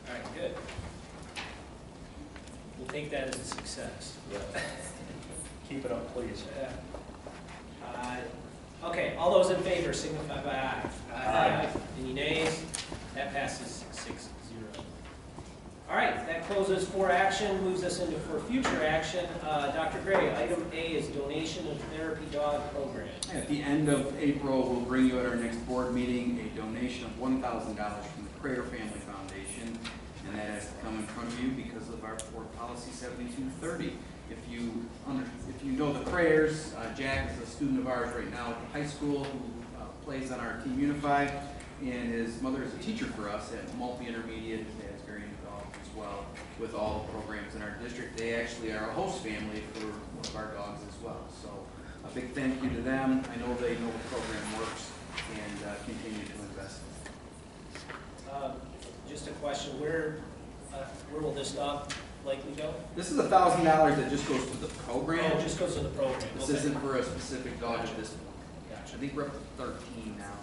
[SPEAKER 2] All right, good. We'll take that as a success.
[SPEAKER 22] Yeah. Keep it up, please.
[SPEAKER 2] Okay, all those in favor signify by aye.
[SPEAKER 22] Aye.
[SPEAKER 2] Any nays? That passes 6-0. All right, that closes for action, moves us into for future action. Dr. Gray, item A is donation of therapy dog program.
[SPEAKER 4] At the end of April, we'll bring you at our next board meeting a donation of $1,000 from the Crater Family Foundation, and that has to come in front of you because of our board policy 7230. If you know the Craters, Jack is a student of ours right now at the high school who plays on our Team Unified, and his mother is a teacher for us at multi-intermediate. His dad's very involved as well with all the programs in our district. They actually are a host family for one of our dogs as well. So a big thank you to them. I know they know the program works and continue to invest in it.
[SPEAKER 2] Just a question, where will this dog likely go?
[SPEAKER 4] This is $1,000 that just goes to the program.
[SPEAKER 2] Oh, it just goes to the program.
[SPEAKER 4] This
[SPEAKER 2] Okay.
[SPEAKER 4] isn't for a specific dog at this point.
[SPEAKER 2] Gotcha.
[SPEAKER 4] I think we're up to 13 now,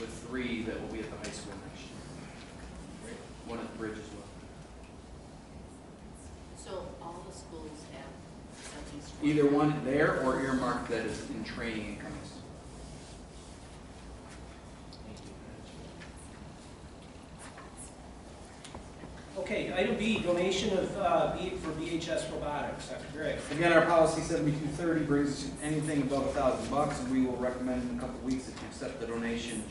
[SPEAKER 4] with 3 that will be at the high school next year.
[SPEAKER 2] Great.
[SPEAKER 4] One at the bridge as well.
[SPEAKER 21] So all the schools have something.
[SPEAKER 4] Either one there or earmarked that is in training and coming soon.
[SPEAKER 2] Okay, item B, donation of for BHS robotics. Dr. Gray.
[SPEAKER 4] Again, our policy 7230 brings us anything above $1,000, and we will recommend in a couple of weeks that you accept the donation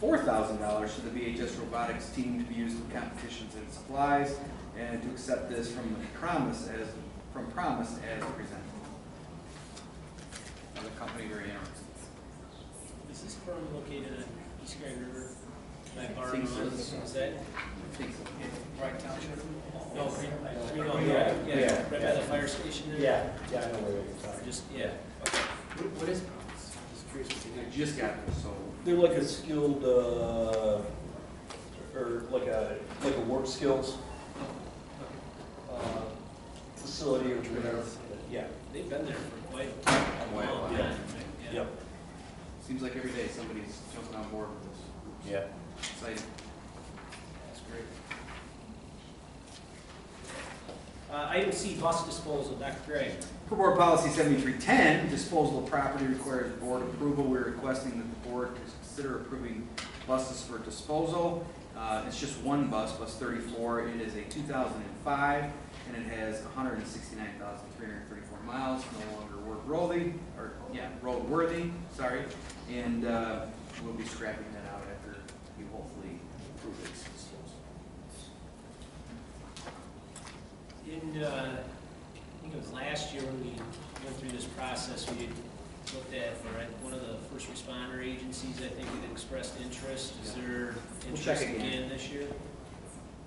[SPEAKER 4] of $4,000 to the BHS robotics team to be used in competitions and supplies, and to accept this from Promise as presented. Now, the company very interested.
[SPEAKER 2] Is this firm located in East Grand River?
[SPEAKER 4] I think so.
[SPEAKER 2] Is that?
[SPEAKER 4] I think so.
[SPEAKER 20] Brighton Township?
[SPEAKER 2] No, yeah, right by the fire station there?
[SPEAKER 22] Yeah, I know where you're talking.
[SPEAKER 2] Just, yeah. Okay.
[SPEAKER 20] What is Promise? I'm just curious what they
[SPEAKER 4] I
[SPEAKER 20] do.
[SPEAKER 4] just got this, so.
[SPEAKER 22] They're like a skilled, or like a work skills facility or whatever. Yeah.
[SPEAKER 2] They've been there for quite a while.
[SPEAKER 22] Yeah.
[SPEAKER 2] Yep.
[SPEAKER 4] Seems like every day somebody's jumping on board with this.
[SPEAKER 22] Yeah.
[SPEAKER 4] Exciting.
[SPEAKER 2] That's great. Item C, bus disposal. Dr. Gray.
[SPEAKER 4] For board policy 7310, disposal of property requires board approval. We're requesting that the board consider approving buses for disposal. It's just one bus, bus 34. It is a 2005, and it has 169,334 miles. No longer roadworthy. Sorry, and we'll be scrapping that out after you hopefully approve its disposal.
[SPEAKER 2] I think it was last year when we went through this process, we looked at, one of the first responder agencies, I think, had expressed interest. Is there
[SPEAKER 4] We'll check
[SPEAKER 2] interest
[SPEAKER 4] again.
[SPEAKER 2] again this year?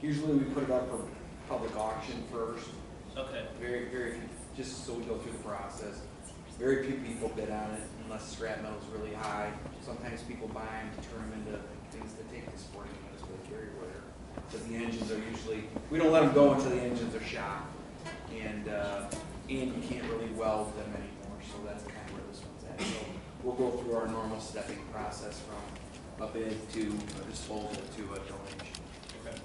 [SPEAKER 4] Usually we put it up for public auction first.
[SPEAKER 2] Okay.
[SPEAKER 4] Very few, just so we go through the process. Very few people bid on it unless scrap metal is really high. Sometimes people buy them to turn them into things that take the sporting units, but it's very rare. Because the engines are usually, we don't let them go until the engines are shot. And you can't really weld them anymore, so that's kind of where this one's at. So we'll go through our normal stepping process from a bid to a disposal to a donation.
[SPEAKER 2] Okay.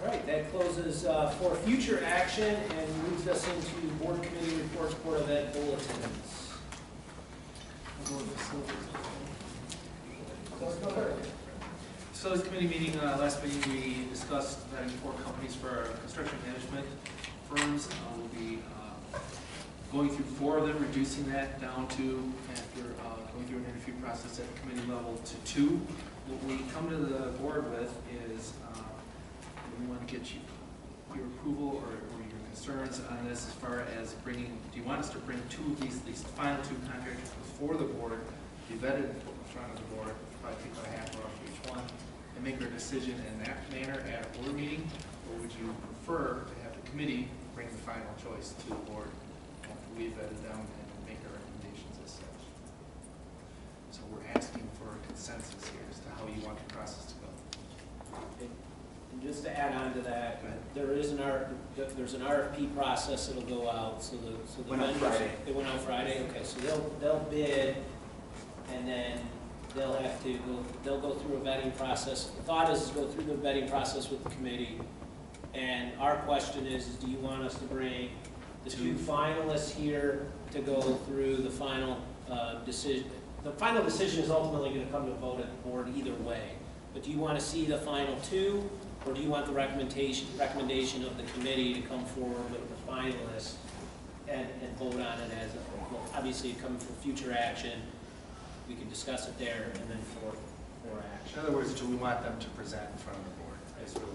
[SPEAKER 2] All right, that closes for future action and moves us into board committee reports, Board of Ed bulletins.
[SPEAKER 20] Facilities committee meeting, last meeting, we discussed having 4 companies for our construction management firms. We'll be going through 4 of them, reducing that down to, after going through an interview process at the committee level, to 2. What we come to the board with is we want to get your approval or your concerns on this as far as bringing, do you want us to bring 2 of these final 2 contractors before the board, be vetted in front of the board, probably take about a half hour for each one, and make our decision in that manner at a board meeting? Or would you prefer to have the committee
[SPEAKER 19] bring the final choice to the board after we've vetted them and make our recommendations as such. So we're asking for a consensus here as to how you want the process to go.
[SPEAKER 2] And just to add on to that, there's an RFP process that'll go out, so the
[SPEAKER 4] Went out
[SPEAKER 2] vendors.
[SPEAKER 4] Friday.
[SPEAKER 2] They went out Friday, okay, so they'll bid, and then they'll go through a vetting process. The thought is to go through the vetting process with the committee, and our question is do you want us to bring the two finalists here to go through the final decision? The final decision is ultimately going to come to a vote at the board either way, but do you want to see the final two, or do you want the recommendation of the committee to come forward with the finalists and vote on it as a, obviously coming for future action, we can discuss it there and then for action.
[SPEAKER 19] In other words, do we want them to present in front of the board? Is really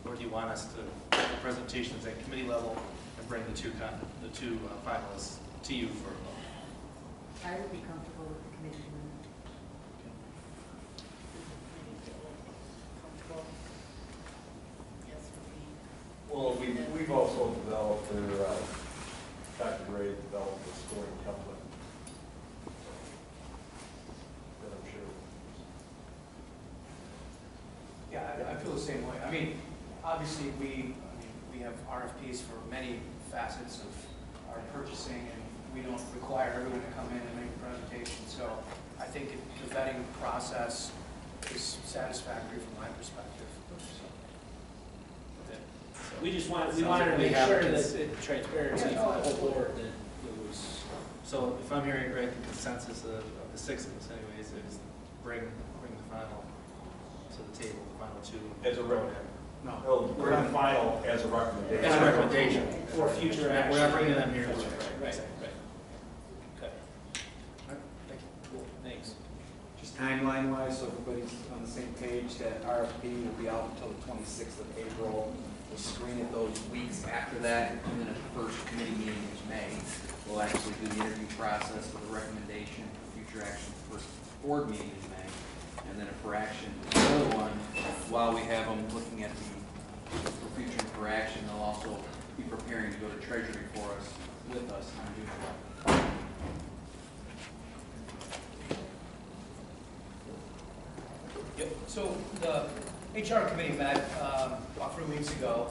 [SPEAKER 19] or do you want us to make the presentations at committee level and bring the two finalists to you for a vote?
[SPEAKER 9] I would be comfortable with the committee.
[SPEAKER 22] Well, we've also developed, Dr. Gray developed a scoring template that I'm sure.
[SPEAKER 20] Yeah, I feel the same way. I mean, obviously, we have RFPs for many facets of our purchasing, and we don't require everyone to come in and make a presentation. So I think the vetting process is satisfactory from my perspective.
[SPEAKER 2] We just wanted to make sure that it transparency for the whole board that it was.
[SPEAKER 19] So if I'm hearing it right, the consensus of the six of us anyways is bring the final to the table, the final two.
[SPEAKER 22] As a recommendation. No, bring the final as a recommendation.
[SPEAKER 19] As a recommendation.
[SPEAKER 2] For future action.
[SPEAKER 19] We're not bringing them here.
[SPEAKER 2] Right. Okay.
[SPEAKER 19] Thank you.
[SPEAKER 2] Cool, thanks.
[SPEAKER 4] Just timeline-wise, so everybody's on the same page, that RFP will be out until the 26th of April. We'll screen it those weeks after that, and then at the first committee meeting in May, we'll actually do the interview process for the recommendation for future action for the first board meeting in May. And then for action, the other one, while we have them looking at the future for action, they'll also be preparing to go to Treasury for us, with us on June 11th.
[SPEAKER 20] Yep. So the HR committee met about 3 weeks ago.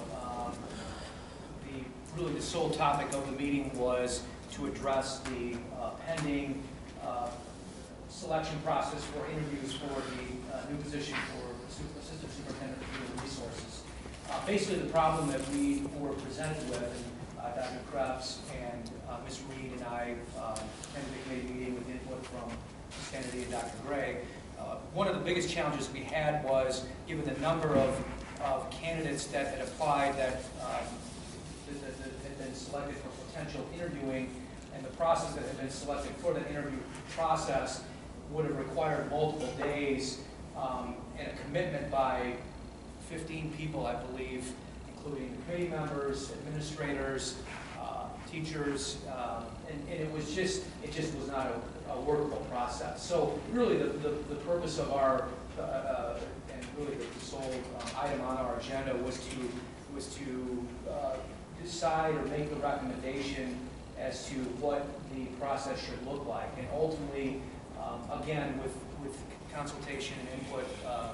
[SPEAKER 20] Really the sole topic of the meeting was to address the pending selection process for interviews for the new position for Assistant Superintendent of Human Resources. Basically the problem that we were presented with, and Dr. Krebs and Ms. Reed and I attended a committee meeting with input from Ms. Kennedy and Dr. Gray. One of the biggest challenges we had was, given the number of candidates that had applied that had been selected for potential interviewing, and the process that had been selected for the interview process would have required multiple days and a commitment by 15 people, I believe, including committee members, administrators, teachers, and it just was not a workable process. So really the purpose of our, and really the sole item on our agenda was to decide or make a recommendation as to what the process should look like. And ultimately, again, with consultation and input from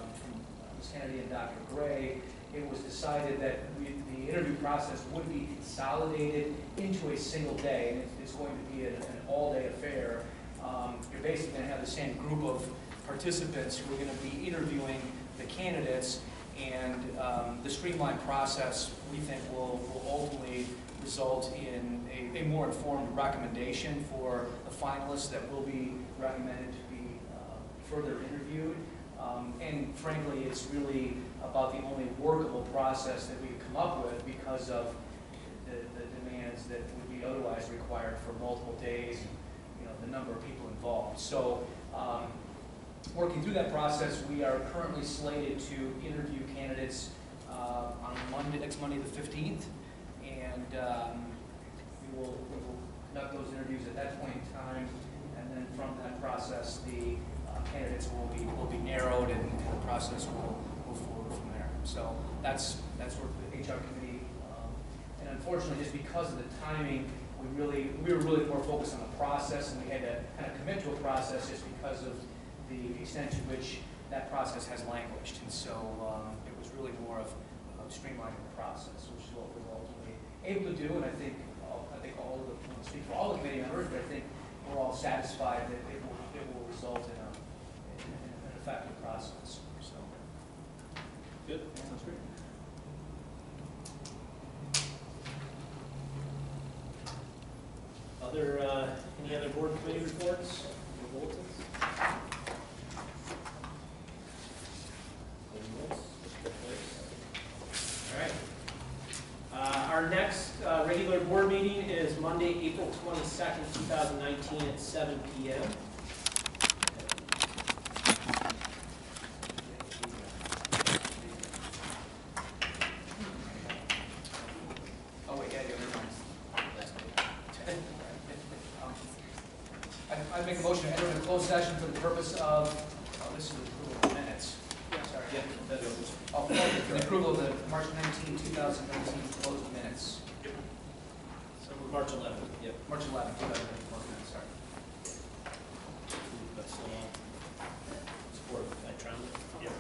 [SPEAKER 20] Ms. Kennedy and Dr. Gray, it was decided that the interview process would be consolidated into a single day, and it's going to be an all-day affair. You're basically going to have the same group of participants who are going to be interviewing the candidates, and the streamlined process, we think, will ultimately result in a more informed recommendation for the finalists that will be recommended to be further interviewed. And frankly, it's really about the only workable process that we've come up with because of the demands that would be otherwise required for multiple days and the number of people involved. So working through that process, we are currently slated to interview candidates on next Monday the 15th, and we will conduct those interviews at that point in time, and then from that process, the candidates will be narrowed, and the process will move forward from there. So that's where the HR committee, and unfortunately, just because of the timing, we were really more focused on the process, and we had to kind of commit to a process just because of the extent to which that process has languished. And so it was really more of streamlining the process, which is what we were ultimately able to do. And I think all of the, I don't speak for all the committee members, but I think we're all satisfied that it will result in an effective process. So
[SPEAKER 2] Good, sounds great. Any other board committee reports or bulletins? All right. Our next regular board meeting is Monday, April 22nd, 2019 at 7 p.m.
[SPEAKER 20] oh wait, yeah, never mind. I make a motion to enter into closed session for the purpose of, this is the approval of the minutes. Sorry.
[SPEAKER 2] Yeah, that is.
[SPEAKER 20] For the approval of the March 19, 2019 closed minutes.
[SPEAKER 2] So March 11th. Yep.
[SPEAKER 20] March 11, 2019 closed minutes, sorry.
[SPEAKER 2] That's still on. Support by Trump.
[SPEAKER 20] Yep.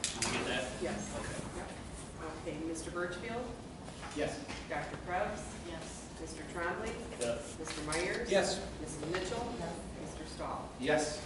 [SPEAKER 2] Did you get that?
[SPEAKER 6] Yes.
[SPEAKER 2] Okay.
[SPEAKER 6] Okay, Mr. Birchfield?
[SPEAKER 2] Yes.
[SPEAKER 6] Dr. Krebs? Yes. Mr. Trombley?
[SPEAKER 2] Yes.
[SPEAKER 6] Mr. Myers?
[SPEAKER 2] Yes.
[SPEAKER 6] Mrs. Mitchell? Yes. Mr. Stahl?
[SPEAKER 4] Yes.